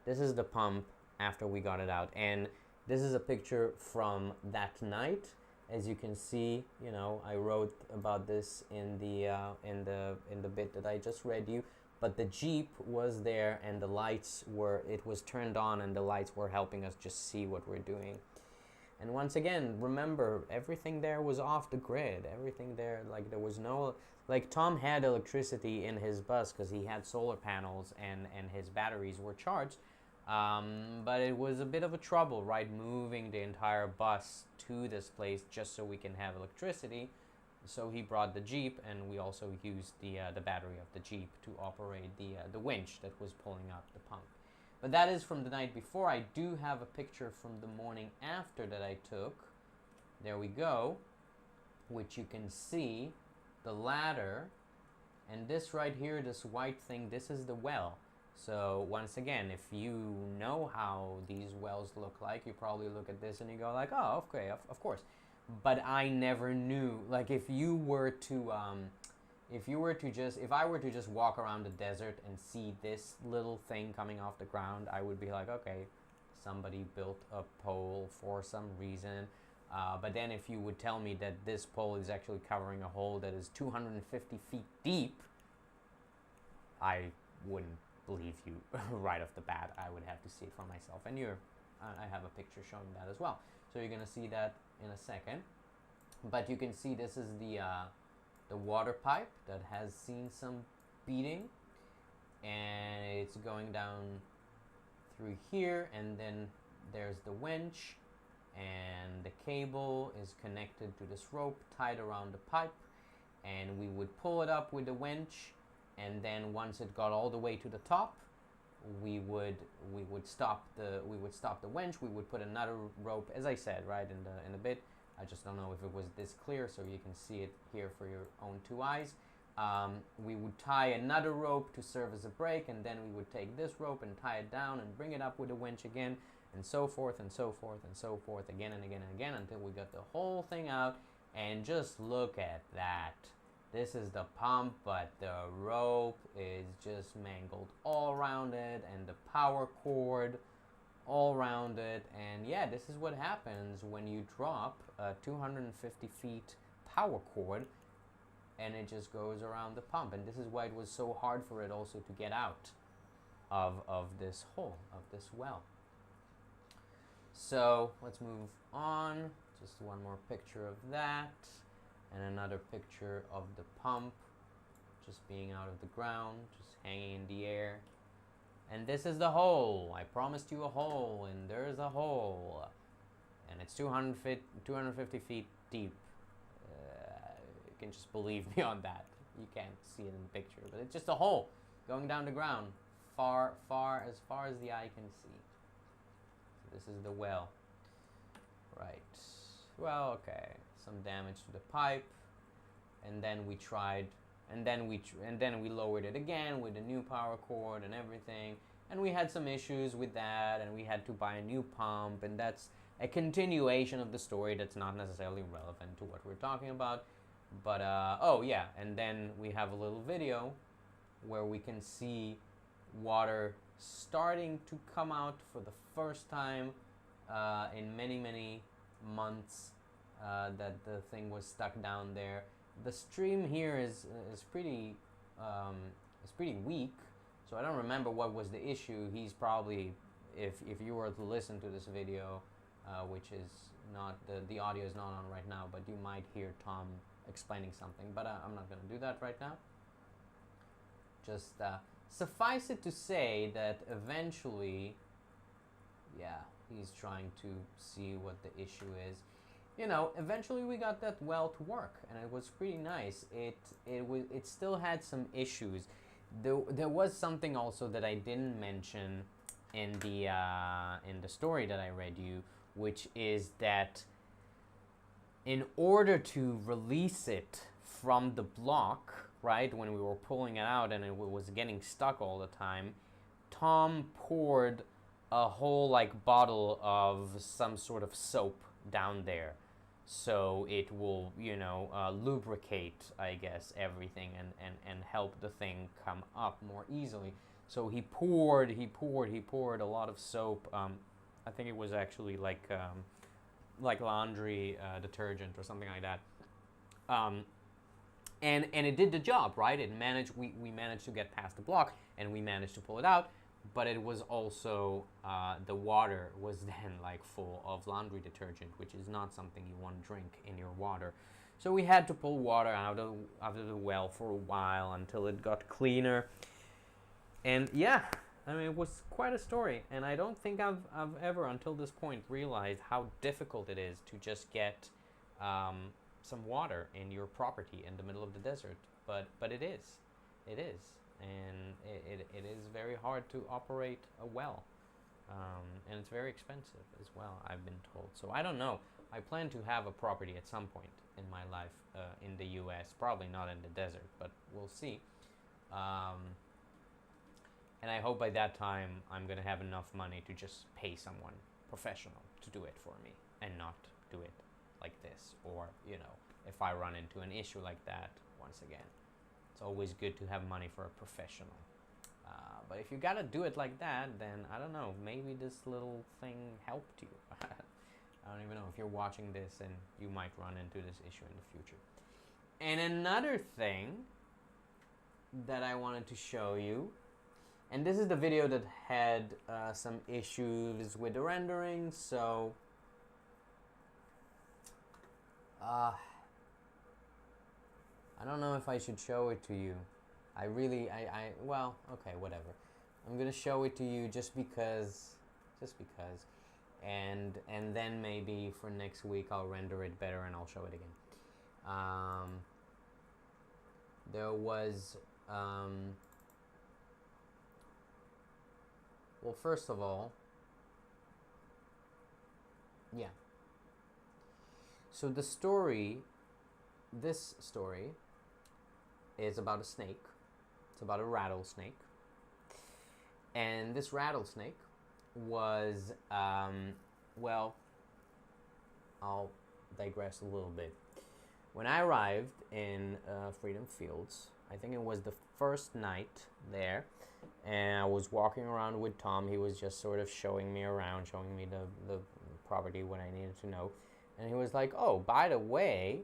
This is the pump after we got it out, and this is a picture from that night. As you can see, you know, I wrote about this in the bit that I just read you. But the Jeep was there, and the lights were, it was turned on, and the lights were helping us just see what we're doing. And once again, remember, everything there was off the grid. Everything there, like, there was no, like, Tom had electricity in his bus because he had solar panels, and his batteries were charged. But it was a bit of a trouble, right, moving the entire bus to this place just so we can have electricity. So he brought the Jeep, and we also used the battery of the Jeep to operate the winch that was pulling up the pump. But that is from the night before. I do have a picture from the morning after that I took. There we go, which you can see the ladder, and this right here, this white thing, this is the well. So once again, if you know how these wells look like, you probably look at this and you go like, oh, okay, of course. But I never knew, like, if I were to just walk around the desert and see this little thing coming off the ground, I would be like, okay, somebody built a pole for some reason. But then if you would tell me that this pole is actually covering a hole that is 250 feet deep, I wouldn't believe you right off the bat. I would have to see it for myself. And I have a picture showing that as well. So you're gonna see that in a second. But you can see this is the water pipe that has seen some beating, and it's going down through here, and then there's the winch, and the cable is connected to this rope tied around the pipe, and we would pull it up with the winch, and then once it got all the way to the top, we would stop the winch. We would put another rope, as I said, right in the bit. I just don't know if it was this clear, so you can see it here for your own two eyes. We would tie another rope to serve as a brake, and then we would take this rope and tie it down and bring it up with a winch again, and so forth and so forth and so forth, again and again and again, until we got the whole thing out. And just look at that. This is the pump, but the rope is just mangled all around it, and the power cord all around it. And yeah, this is what happens when you drop a 250 feet power cord, and it just goes around the pump. And this is why it was so hard for it also to get out of this hole, of this well. So let's move on. Just one more picture of that, and another picture of the pump just being out of the ground, just hanging in the air. And this is the hole. I promised you a hole, and there's a hole. And it's 250 feet deep. You can just believe me on that. You can't see it in the picture, but it's just a hole going down the ground, as far as the eye can see. So this is the well. Right. Well, okay. Some damage to the pipe, and then we tried, and then we lowered it again with a new power cord and everything, and we had some issues with that, and we had to buy a new pump, and that's a continuation of the story that's not necessarily relevant to what we're talking about. But oh yeah, and then we have a little video where we can see water starting to come out for the first time in many months. That the thing was stuck down there. The stream here is pretty weak, so I don't remember what was the issue. He's probably, if you were to listen to this video, which is not, the audio is not on right now, but you might hear Tom explaining something, but I'm not going to do that right now. Just suffice it to say that eventually, yeah, he's trying to see what the issue is. You know, eventually we got that well to work, and it was pretty nice. It still had some issues. There was something also that I didn't mention in the story that I read you, which is that in order to release it from the block, right, when we were pulling it out and it was getting stuck all the time, Tom poured a whole like bottle of some sort of soap down there, so it will, you know, lubricate, I guess, everything and help the thing come up more easily. So he poured a lot of soap. I think it was actually like laundry detergent or something like that. And it did the job, right? It managed. We managed to get past the block, and we managed to pull it out. But it was also the water was then like full of laundry detergent, which is not something you want to drink in your water. So we had to pull water out of the well for a while until it got cleaner. And yeah, I mean, it was quite a story. And I don't think I've ever until this point realized how difficult it is to just get some water in your property in the middle of the desert. But it is. And it is very hard to operate a well, and it's very expensive as well, I've been told. So I don't know. I plan to have a property at some point in my life in the U.S. Probably not in the desert, but we'll see. And I hope by that time I'm gonna have enough money to just pay someone professional to do it for me and not do it like this, or you know, if I run into an issue like that once again. It's always good to have money for a professional. But if you gotta do it like that, then I don't know, maybe this little thing helped you. I don't even know if you're watching this and you might run into this issue in the future. And another thing that I wanted to show you, and this is the video that had some issues with the rendering, so I don't know if I should show it to you. Well, okay, whatever. I'm gonna show it to you just because, and then maybe for next week I'll render it better and I'll show it again. There was, well, first of all, yeah. So this story is about a snake. It's about a rattlesnake. And this rattlesnake was, well, I'll digress a little bit. When I arrived in Freedom Fields, I think it was the first night there, and I was walking around with Tom. He was just sort of showing me around, showing me the property, what I needed to know. And he was like, oh, by the way,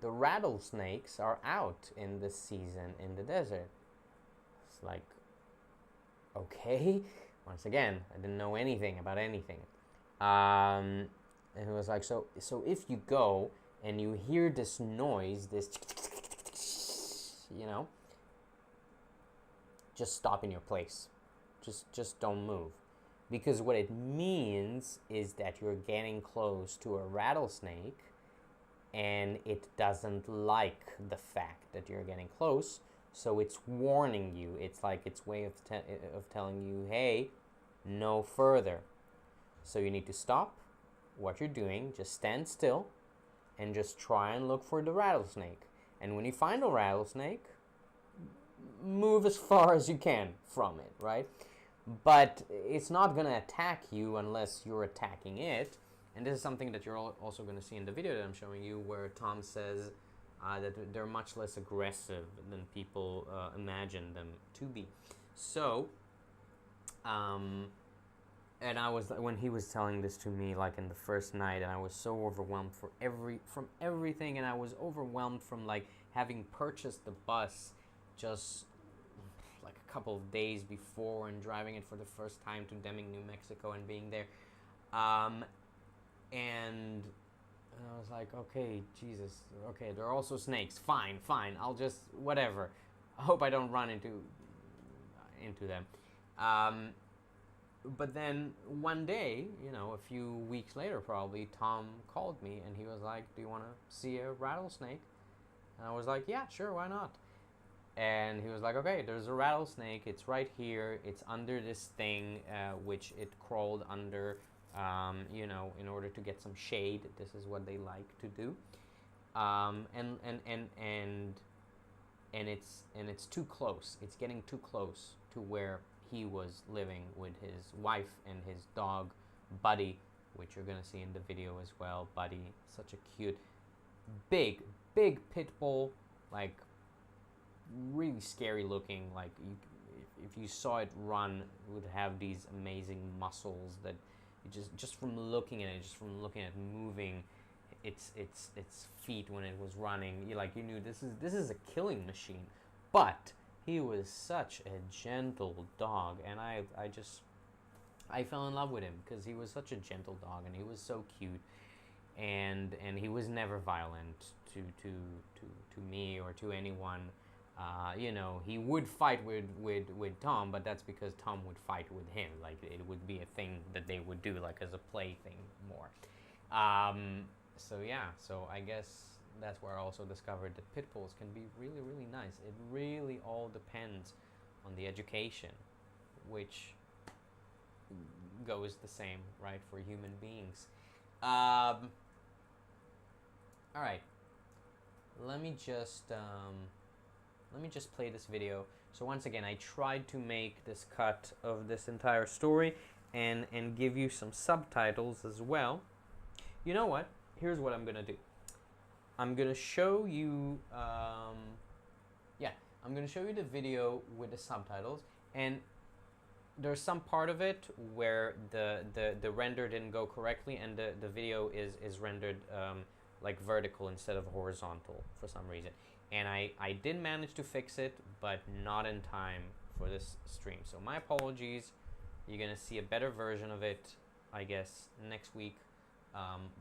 the rattlesnakes are out in this season in the desert. It's like, okay. Once again, I didn't know anything about anything. And he was like, so if you go and you hear this noise, this, you know, just stop in your place. Just don't move. Because what it means is that you're getting close to a rattlesnake and it doesn't like the fact that you're getting close, so it's warning you. It's like its way of telling you, hey, no further. So you need to stop what you're doing, just stand still, and just try and look for the rattlesnake. And when you find a rattlesnake, move as far as you can from it, right? But it's not going to attack you unless you're attacking it. And this is something that you're also going to see in the video that I'm showing you, where Tom says that they're much less aggressive than people imagine them to be. So, and I was, when he was telling this to me, like in the first night, and I was so overwhelmed from everything, and I was overwhelmed from like having purchased the bus just like a couple of days before and driving it for the first time to Deming, New Mexico, and being there. And I was like, okay, Jesus, okay, there are also snakes. Fine, I'll just, whatever. I hope I don't run into them. But then one day, you know, a few weeks later probably, Tom called me and he was like, do you want to see a rattlesnake? And I was like, yeah, sure, why not? And he was like, okay, there's a rattlesnake. It's right here. It's under this thing, which it crawled under you know, in order to get some shade. This is what they like to do. And it's too close. It's getting too close to where he was living with his wife and his dog, Buddy, which you're gonna see in the video as well. Buddy, such a cute, big pit bull, like really scary looking. Like if you saw it run, it would have these amazing muscles that you just from looking at it, just from looking at moving its feet when it was running, you knew this is a killing machine. But he was such a gentle dog, and I fell in love with him because he was such a gentle dog, and he was so cute, and he was never violent to me or to anyone. You know, he would fight with Tom, but that's because Tom would fight with him. Like, it would be a thing that they would do, like, as a play thing more. So yeah, so I guess that's where I also discovered that pit bulls can be really, really nice. It really all depends on the education, which goes the same, right, for human beings. All right, let me just play this video. So once again, I tried to make this cut of this entire story and give you some subtitles as well. You know what? Here's what I'm gonna do. I'm gonna show you, I'm gonna show you the video with the subtitles, and there's some part of it where the render didn't go correctly, and the video is rendered like vertical instead of horizontal for some reason. And I did manage to fix it, but not in time for this stream. So my apologies. You're gonna see a better version of it, I guess, next week.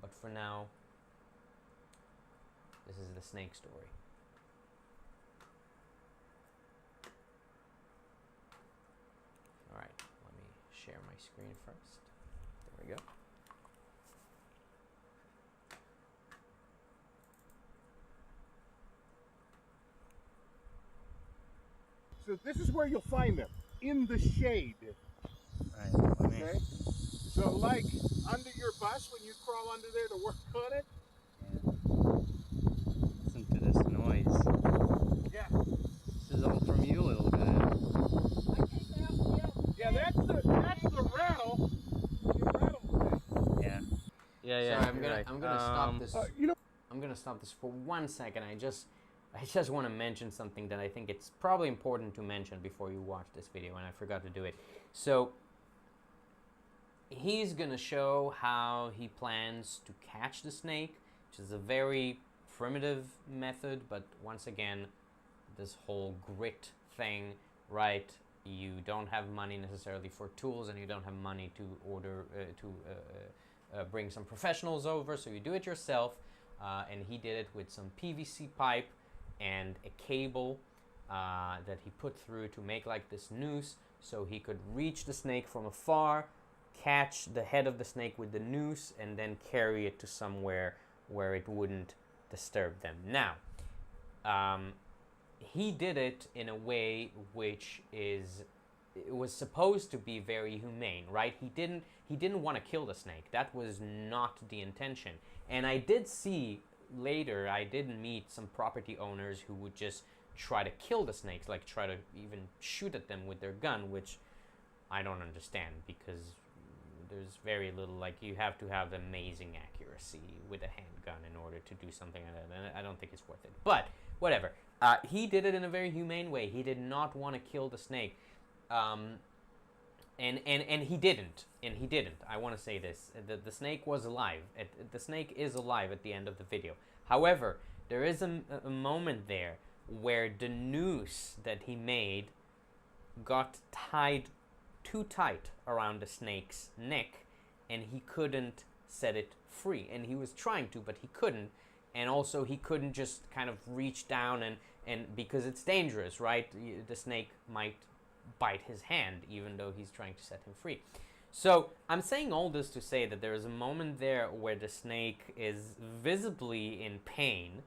But for now, this is the snake story. All right, let me share my screen first. There we go. So this is where you'll find them, in the shade. Alright, let me... Okay? So like under your bus when you crawl under there to work on it. Yeah. Listen to this noise. Yeah. This is all from you, little guy. Yeah, that's the rattle. The rattle thing. Yeah. Yeah. Sorry, I'm gonna stop this. You know, I'm gonna stop this for 1 second. I just want to mention something that I think it's probably important to mention before you watch this video, and I forgot to do it. So he's gonna show how he plans to catch the snake, which is a very primitive method, but once again, this whole grit thing, right? You don't have money necessarily for tools, and you don't have money to order bring some professionals over, so you do it yourself. And he did it with some PVC pipe and a cable that he put through to make like this noose, so he could reach the snake from afar, catch the head of the snake with the noose, and then carry it to somewhere where it wouldn't disturb them. Now, he did it in a way which it was supposed to be very humane, right? He didn't want to kill the snake. That was not the intention. And I did see later, I did meet some property owners who would just try to kill the snakes, like try to even shoot at them with their gun, which I don't understand, because there's very little, like, you have to have amazing accuracy with a handgun in order to do something like that, and I don't think it's worth it. But whatever. He did it in a very humane way. He did not want to kill the snake. And he didn't. And he didn't. I want to say this. The snake was alive. The snake is alive at the end of the video. However, there is a moment there where the noose that he made got tied too tight around the snake's neck, and he couldn't set it free. And he was trying to, but he couldn't. And also, he couldn't just kind of reach down and because it's dangerous, right? The snake might bite his hand, even though he's trying to set him free. So I'm saying all this to say that there is a moment there where the snake is visibly in pain,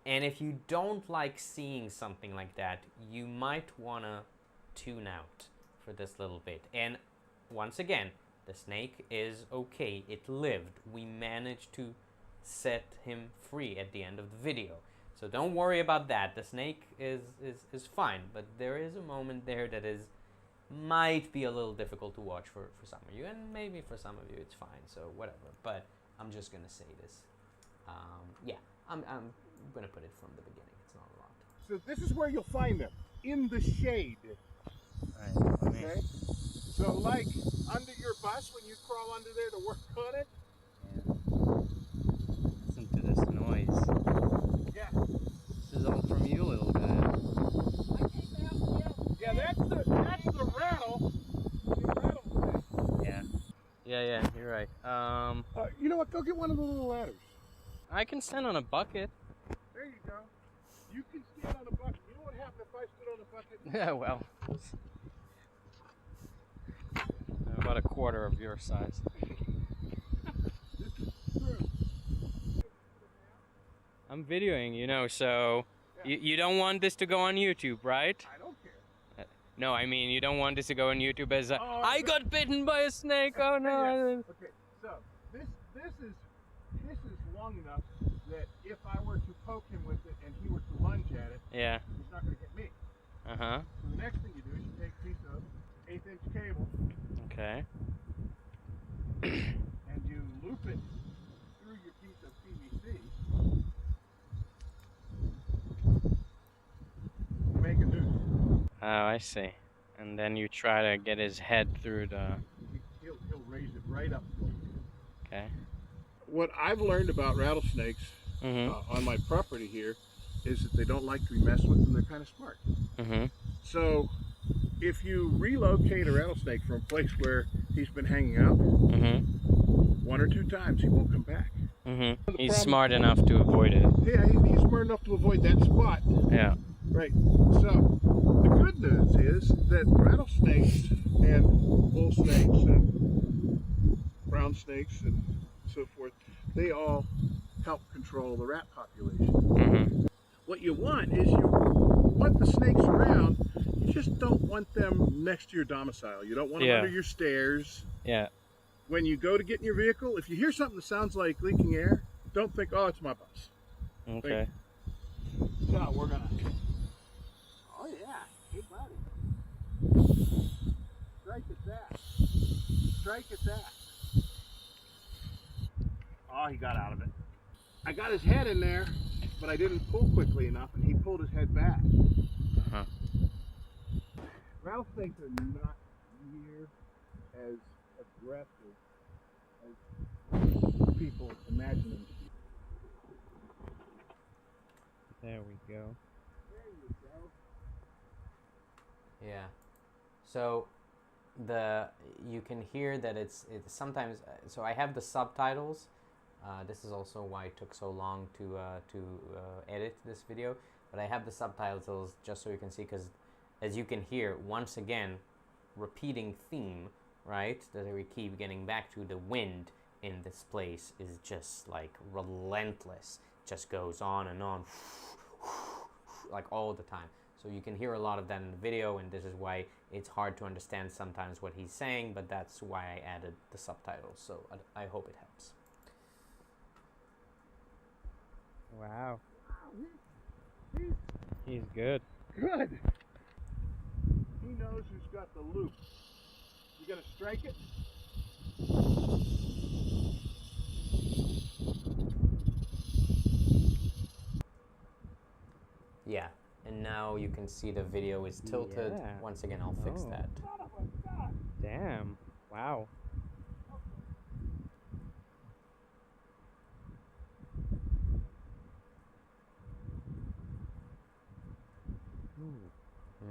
and if you don't like seeing something like that, you might want to tune out for this little bit. And once again, The snake is okay. It lived. We managed to set him free at the end of the video. So don't worry about that. The snake is fine, but there is a moment there that might be a little difficult to watch for some of you, and maybe for some of you it's fine, so whatever. But I'm just gonna say this. Yeah, I'm gonna put it from the beginning. It's not a lot. So this is where you'll find them, in the shade. Alright, let me. Okay? So like under your bus when you crawl under there to work on it. Listen to this noise. Yeah. This is all from you, little guy. Yeah, that's the rattle. The rattle thing. Yeah. Yeah, you're right. You know what? Go get one of the little ladders. I can stand on a bucket. There you go. You can stand on a bucket. You know what happened if I stood on a bucket? Yeah, well. About a quarter of your size. This is true. I'm videoing, you know, so you don't want this to go on YouTube, right? I don't care. No, I mean, you don't want this to go on YouTube as a, Oh, I got bitten by a snake, oh no. Yeah. Okay, so this is long enough that if I were to poke him with it and he were to lunge at it, Yeah. he's not going to get me. Uh-huh. So the next thing you do is you take a piece of 1/8" cable Okay. and you loop it through your piece of PVC to make a noose. Oh, I see. And then you try to get his head through the... He'll raise it right up. Okay. What I've learned about rattlesnakes on my property here is that they don't like to be messed with and they're kind of smart. So if you relocate a rattlesnake from a place where he's been hanging out, 1 or 2 times he won't come back. He's smart enough to avoid it. Yeah, he's smart enough to avoid that spot. Yeah. Right. So the good news is that rattlesnakes and bull snakes and brown snakes and so forth, they all help control the rat population. What you want is you want the snakes around. You just don't want them next to your domicile. You don't want them under your stairs. Yeah. When you go to get in your vehicle, if you hear something that sounds like leaking air, don't think, oh, it's my bus. Okay. So we're gonna. Oh yeah, hey buddy. Strike at that. Strike at that. Oh, he got out of it. I got his head in there, but I didn't pull quickly enough, and he pulled his head back. Rattlesnakes are not near as aggressive as people imagine them to be. There we go. There you go. Yeah. So you can hear that it's sometimes. So I have the subtitles. This is also why it took so long to edit this video. But I have the subtitles just so you can see, because as you can hear, once again, repeating theme, right? That we keep getting back to, the wind in this place is just like relentless. Just goes on and on, like all the time. So you can hear a lot of that in the video, and this is why it's hard to understand sometimes what he's saying, but that's why I added the subtitles. So I hope it helps. Wow. He's good. Good. He knows who's got the loop. You gonna strike it? Yeah, and now you can see the video is tilted. Yeah. Once again, I'll fix that. Damn. Wow.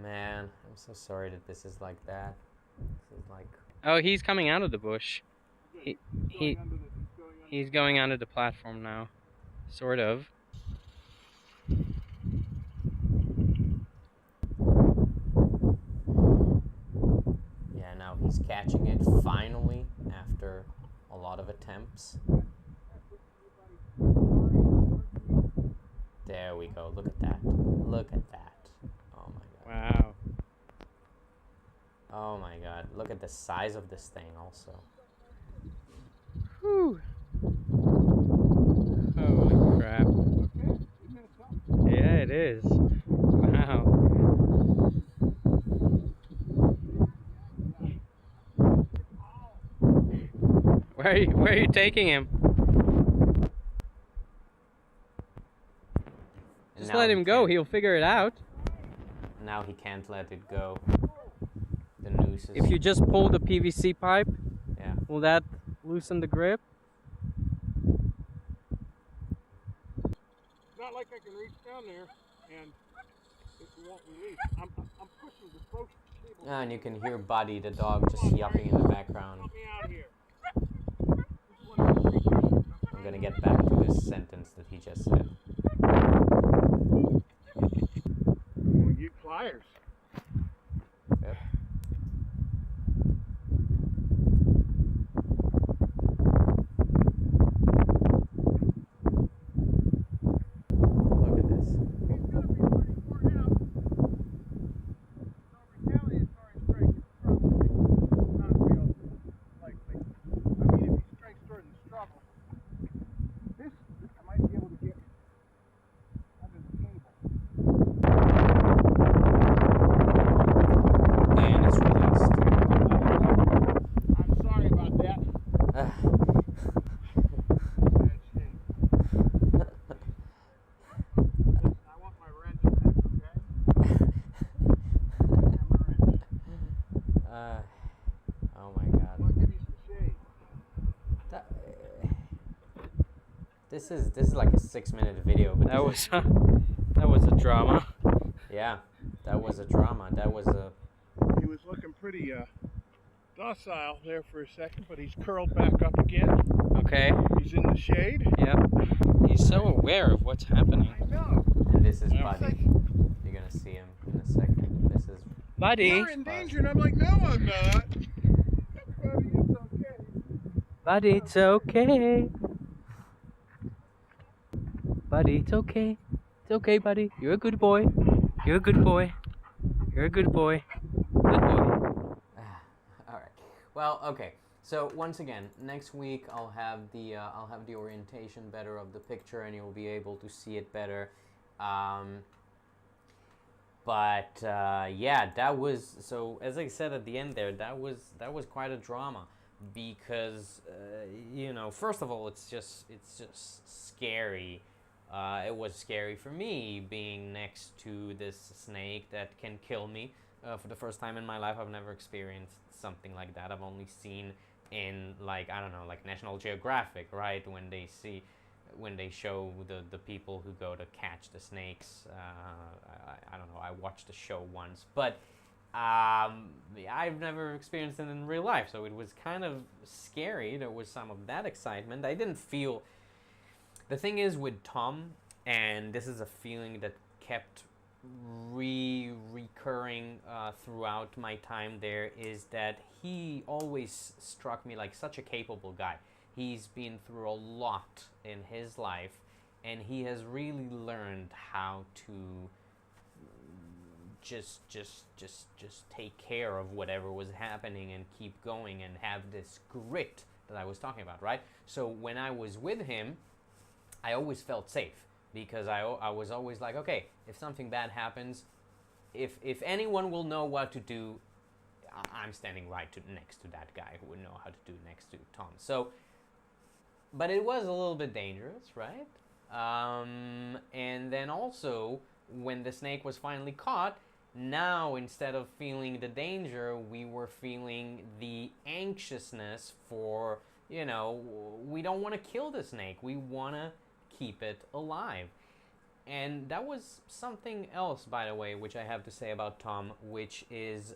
Man, I'm so sorry that this is like that. This is like... Oh, he's coming out of the bush. He's going onto the platform now. Sort of. Yeah, now he's catching it finally after a lot of attempts. There we go. Look at that. Look at that. Oh my god. Wow. Oh my god. Look at the size of this thing also. it is. Wow. Where are you taking him? And Just now let he him go. can't- He'll figure it out. Now he can't let it go. The noose is... If you just pull the PVC pipe, Yeah. will that loosen the grip? Not like I can reach down there and it won't release. I'm pushing the close cable. And you can hear Buddy, the dog, just yapping in the background. Help me out here. I'm gonna get back to this sentence that he just said. We'll get pliers. Yep. Look at this. He's gonna be pretty worn out. So retaliatory strike is probably not real likely. I mean, if he strikes during the struggle, this I might be able to get under the cable. And it's released. I'm sorry about that. Bad shape. I want my wrench back, okay? Hammer wrench. Oh my I'm god. gonna give you some shade. That, this is like a 6-minute video, but That this was that was a drama. yeah, that was a drama. That was a He was looking pretty docile there for a second, but he's curled back up again. Okay. He's in the shade. Yep. He's so aware of what's happening. I know. and this is Yeah. Buddy. You're gonna see him in a second. This is Buddy. You're in danger, and I'm like, no, I'm not. Buddy, it's okay. Buddy, it's okay. Buddy, it's okay. It's okay, buddy. You're a good boy. You're a good boy. You're a good boy. Good boy. all right. Well, okay. So once again, next week I'll have the orientation better of the picture, and you'll be able to see it better. But yeah, that was, so as I said at the end there, that was quite a drama, because you know, first of all, it's just scary. It was scary for me being next to this snake that can kill me. For the first time in my life, I've never experienced something like that. I've only seen in, like, I don't know, like National Geographic, right? When they show the people who go to catch the snakes. I don't know, I watched the show once, but I've never experienced it in real life, so it was kind of scary. There was some of that excitement. I didn't feel... The thing is with Tom, and this is a feeling that kept recurring throughout my time there, is that he always struck me like such a capable guy. He's been through a lot in his life, and he has really learned how to just take care of whatever was happening and keep going and have this grit that I was talking about, right? So when I was with him, I always felt safe, because I was always like, okay, if something bad happens, if anyone will know what to do, I'm standing next to that guy who would know how to do next to Tom. So, but it was a little bit dangerous, right? And then also, when the snake was finally caught, now instead of feeling the danger, we were feeling the anxiousness for, you know, we don't want to kill the snake. We want to keep it alive. And that was something else, by the way, which I have to say about Tom, which is,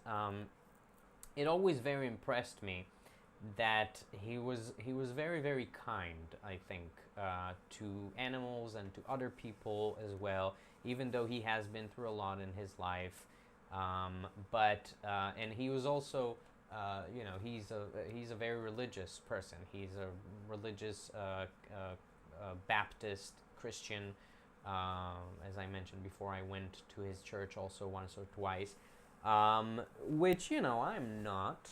it always very impressed me that he was very, very kind, I think, to animals and to other people as well, even though he has been through a lot in his life. And he was also, you know, he's a very religious person. He's a religious Baptist Christian. As I mentioned before, I went to his church also once or twice. Which, you know, I'm not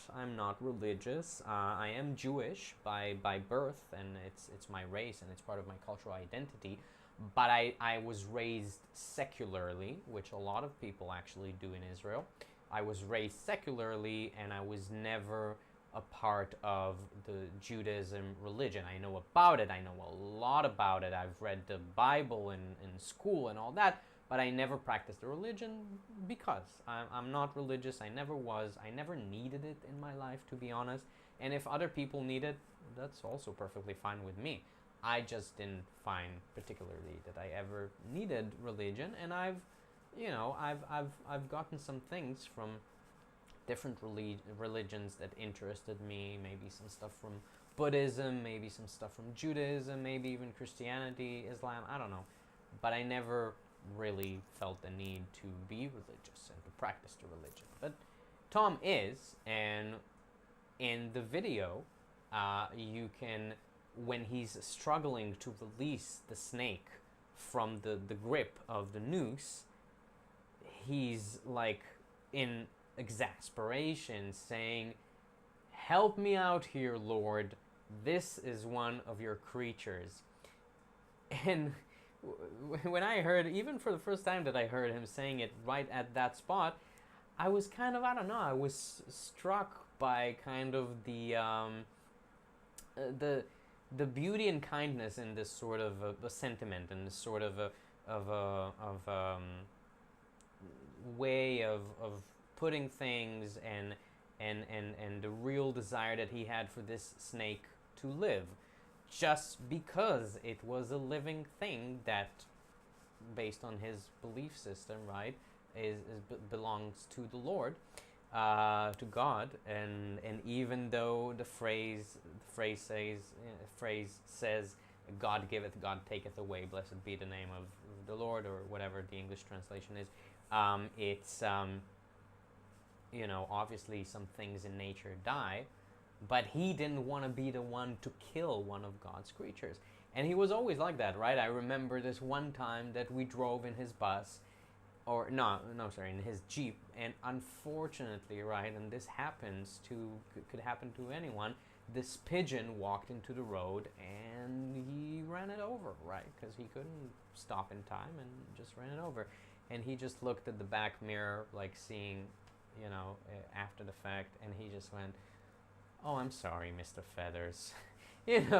religious. I am Jewish by birth, and it's my race, and it's part of my cultural identity. but I was raised secularly, which a lot of people actually do in Israel. I was raised secularly, and I was never a part of the Judaism religion. I know about it, I know a lot about it. I've read the Bible in school and all that, but I never practiced the religion because I'm not religious. I never was. I never needed it in my life, to be honest. And if other people need it, that's also perfectly fine with me. I just didn't find particularly that I ever needed religion, and I've gotten some things from different religions that interested me. Maybe some stuff from Buddhism, maybe some stuff from Judaism, maybe even Christianity, Islam. I don't know, but I never really felt the need to be religious and to practice the religion. But Tom is, and in the video, you can, when he's struggling to release the snake from the grip of the noose, he's like in exasperation saying, "Help me out here, Lord. This is one of your creatures." And when I heard, even for the first time that I heard him saying it right at that spot, I was kind of, I don't know, I was struck by kind of the beauty and kindness in this sort of a sentiment, and this sort of a way of putting things, and the real desire that he had for this snake to live, just because it was a living thing that, based on his belief system, right, belongs to the Lord, to God, and even though the phrase says, "God giveth, God taketh away, blessed be the name of the Lord," or whatever the English translation is, it's obviously some things in nature die, but he didn't want to be the one to kill one of God's creatures. And he was always like that, right? I remember this one time that we drove in his bus, or in his Jeep, and unfortunately, right, and this could happen to anyone, this pigeon walked into the road and he ran it over, right? Because he couldn't stop in time and just ran it over. And he just looked at the back mirror, like seeing, after the fact, and he just went, "Oh, I'm sorry, Mr. Feathers." It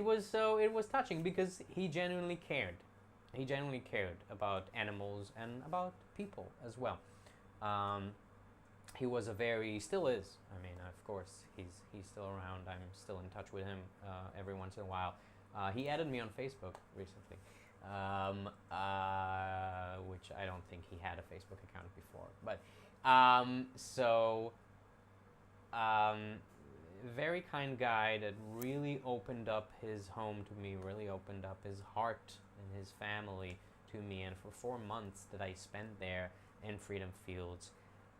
was touching, because he genuinely cared. He genuinely cared about animals and about people as well. He was still is. I mean, of course, he's still around. I'm still in touch with him every once in a while. He added me on Facebook recently, which I don't think he had a Facebook account before. But very kind guy that really opened up his home to me, really opened up his heart and his family to me. And for 4 months that I spent there in Freedom Fields,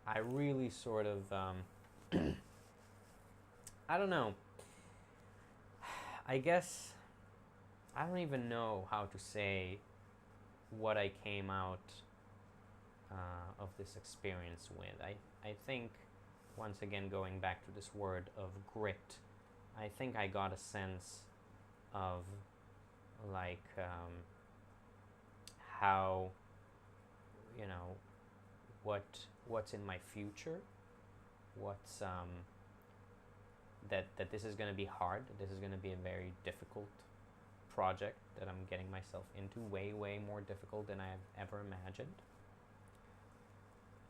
I really sort of, I don't know, I guess, I don't even know how to say what I came out of this experience with. I think, once again, going back to this word of grit, I think I got a sense of, like, how, what's in my future, what's that this is going to be hard, that this is going to be a very difficult project that I'm getting myself into, way more difficult than I've ever imagined,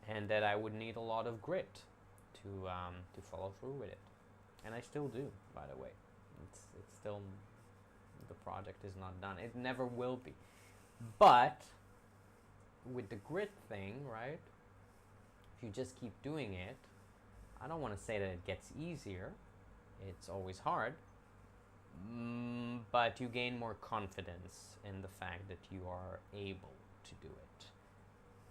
and that I would need a lot of grit to follow through with it. And I still do, by the way. It's still, the project is not done. It never will be. But with the grit thing, right, if you just keep doing it, I don't want to say that it gets easier. It's always hard. But you gain more confidence in the fact that you are able to do it.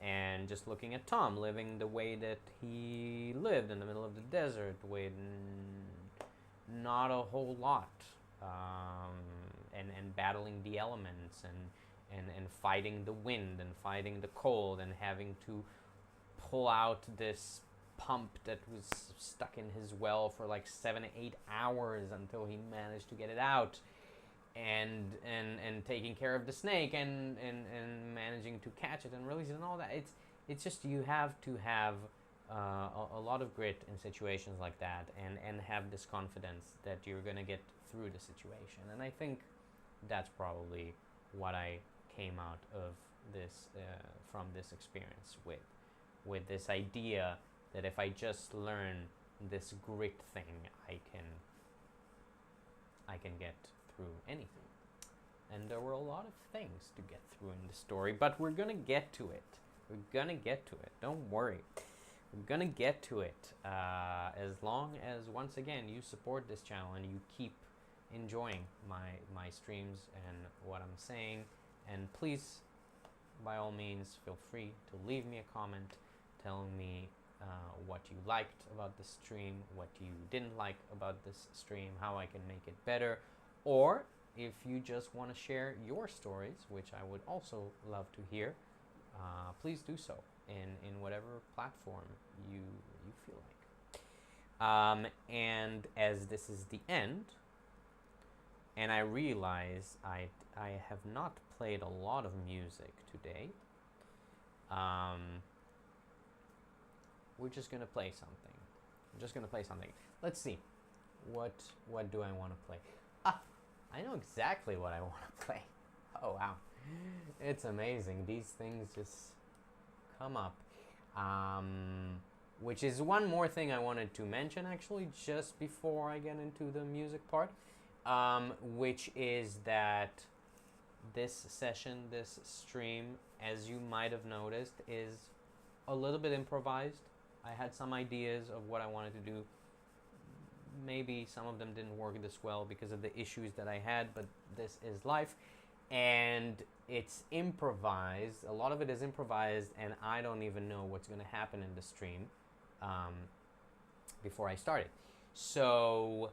And just looking at Tom living the way that he lived in the middle of the desert with not a whole lot, and battling the elements, and fighting the wind and fighting the cold, and having to pull out this pump that was stuck in his well for like 7 to 8 hours until he managed to get it out. and taking care of the snake and managing to catch it and release it and all that. It's just you have to have a lot of grit in situations like that, and have this confidence that you're gonna get through the situation. And I think that's probably what I came out of this from this experience with this idea that if I just learn this grit thing, I can get through anything. And there were a lot of things to get through in the story, but we're gonna get to it. We're gonna get to it. Don't worry. We're gonna get to it as long as, once again, you support this channel and you keep enjoying my streams and what I'm saying. And please, by all means, feel free to leave me a comment telling me what you liked about the stream, what you didn't like about this stream, how I can make it better, or if you just want to share your stories, which I would also love to hear, please do so in whatever platform you feel like. And as this is the end, and I realize I have not played a lot of music today, we're just gonna play something. I'm just gonna play something. Let's see. What do I want to play? I know exactly what I want to play. Oh wow, it's amazing. These things just come up. Which is one more thing I wanted to mention actually, just before I get into the music part. Which is that this session, this stream, as you might have noticed, is a little bit improvised. I had some ideas of what I wanted to do. Maybe some of them didn't work this well because of the issues that I had, but this is life. And it's improvised. A lot of it is improvised, and I don't even know what's going to happen in the stream before I start it. So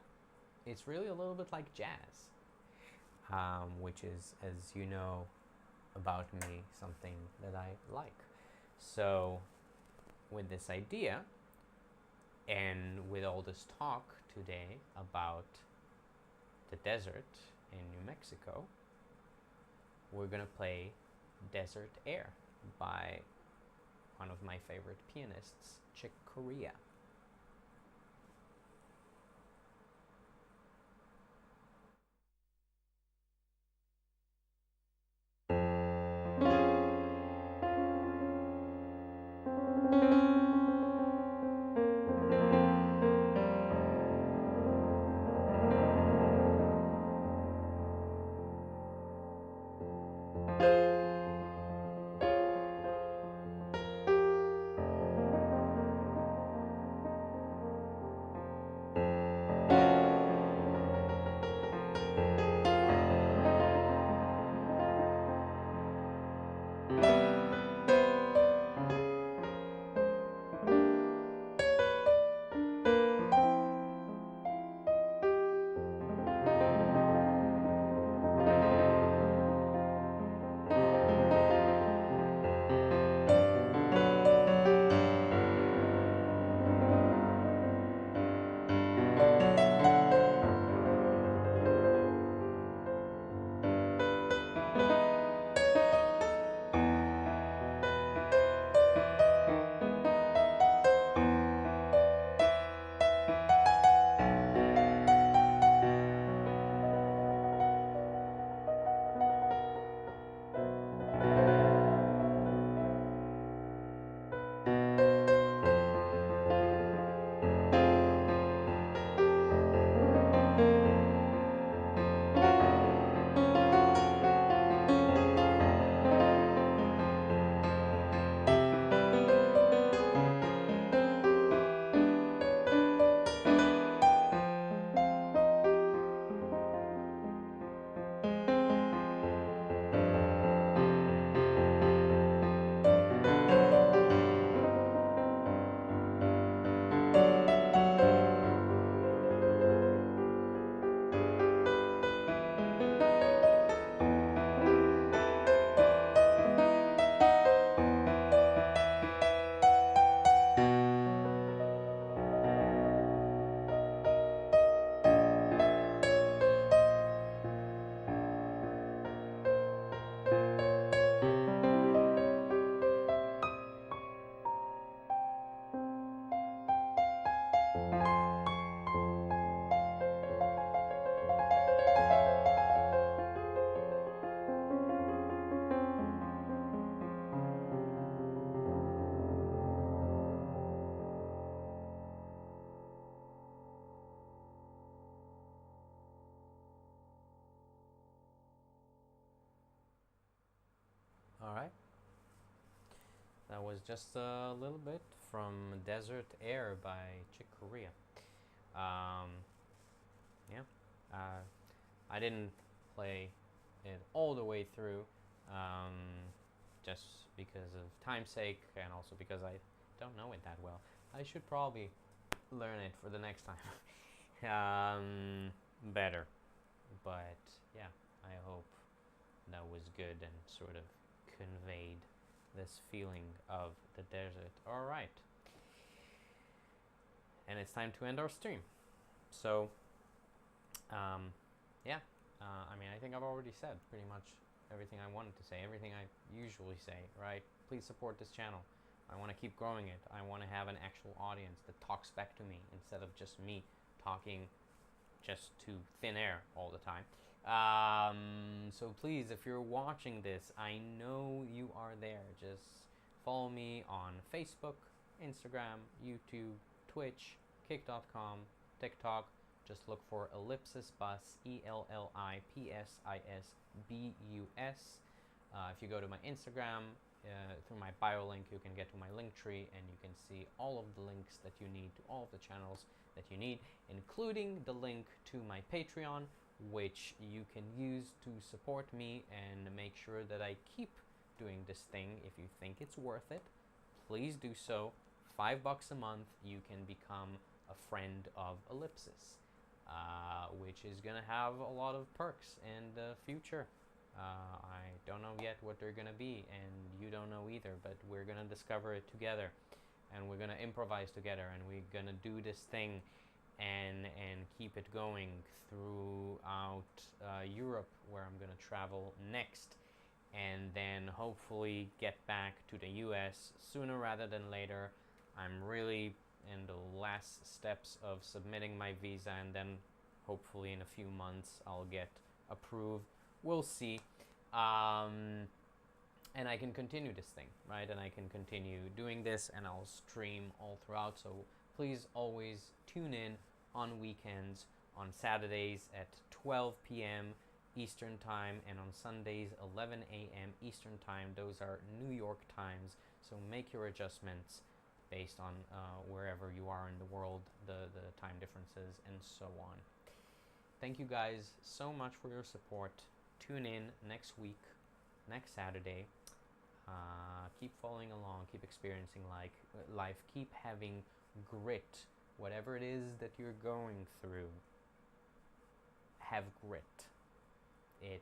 it's really a little bit like jazz, which is, as you know about me, something that I like. So with this idea, and with all this talk today about the desert in New Mexico, we're gonna play Desert Air by one of my favorite pianists, Chick Corea. All right. That was just a little bit from Desert Air by Chick Corea. Yeah. I didn't play it all the way through, just because of time's sake, and also because I don't know it that well. I should probably learn it for the next time. Better. But yeah, I hope that was good and sort of conveyed this feeling of the desert. All right. And it's time to end our stream. So, yeah, I mean, I think I've already said pretty much everything I wanted to say, everything I usually say, right? Please support this channel. I want to keep growing it. I want to have an actual audience that talks back to me instead of just me talking just to thin air all the time. So please, if you're watching this, I know you are there. Just follow me on Facebook, Instagram, YouTube, Twitch, kick.com, TikTok. Just look for Ellipsis Bus, ELLIPSISBUS. If you go to my Instagram, through my bio link, you can get to my link tree and you can see all of the links that you need to all of the channels that you need, including the link to my Patreon, which you can use to support me and make sure that I keep doing this thing. If you think it's worth it, please do so. $5 a month, you can become a friend of Ellipsis, which is gonna have a lot of perks in the future. I don't know yet what they're gonna be, and you don't know either, but we're gonna discover it together, and we're gonna improvise together, and we're gonna do this thing and keep it going throughout Europe, where I'm gonna travel next, and then hopefully get back to the US sooner rather than later. I'm really in the last steps of submitting my visa, and then hopefully in a few months I'll get approved. We'll see. And I can continue this thing, right? And I can continue doing this, and I'll stream all throughout. So please always tune in on weekends, on Saturdays at 12 p.m. Eastern Time, and on Sundays 11 a.m. Eastern Time. Those are New York times, so make your adjustments based on wherever you are in the world, the time differences, and so on. Thank you guys so much for your support. Tune in next week, next Saturday. Keep following along, keep experiencing life, keep having grit. Whatever it is that you're going through, have grit.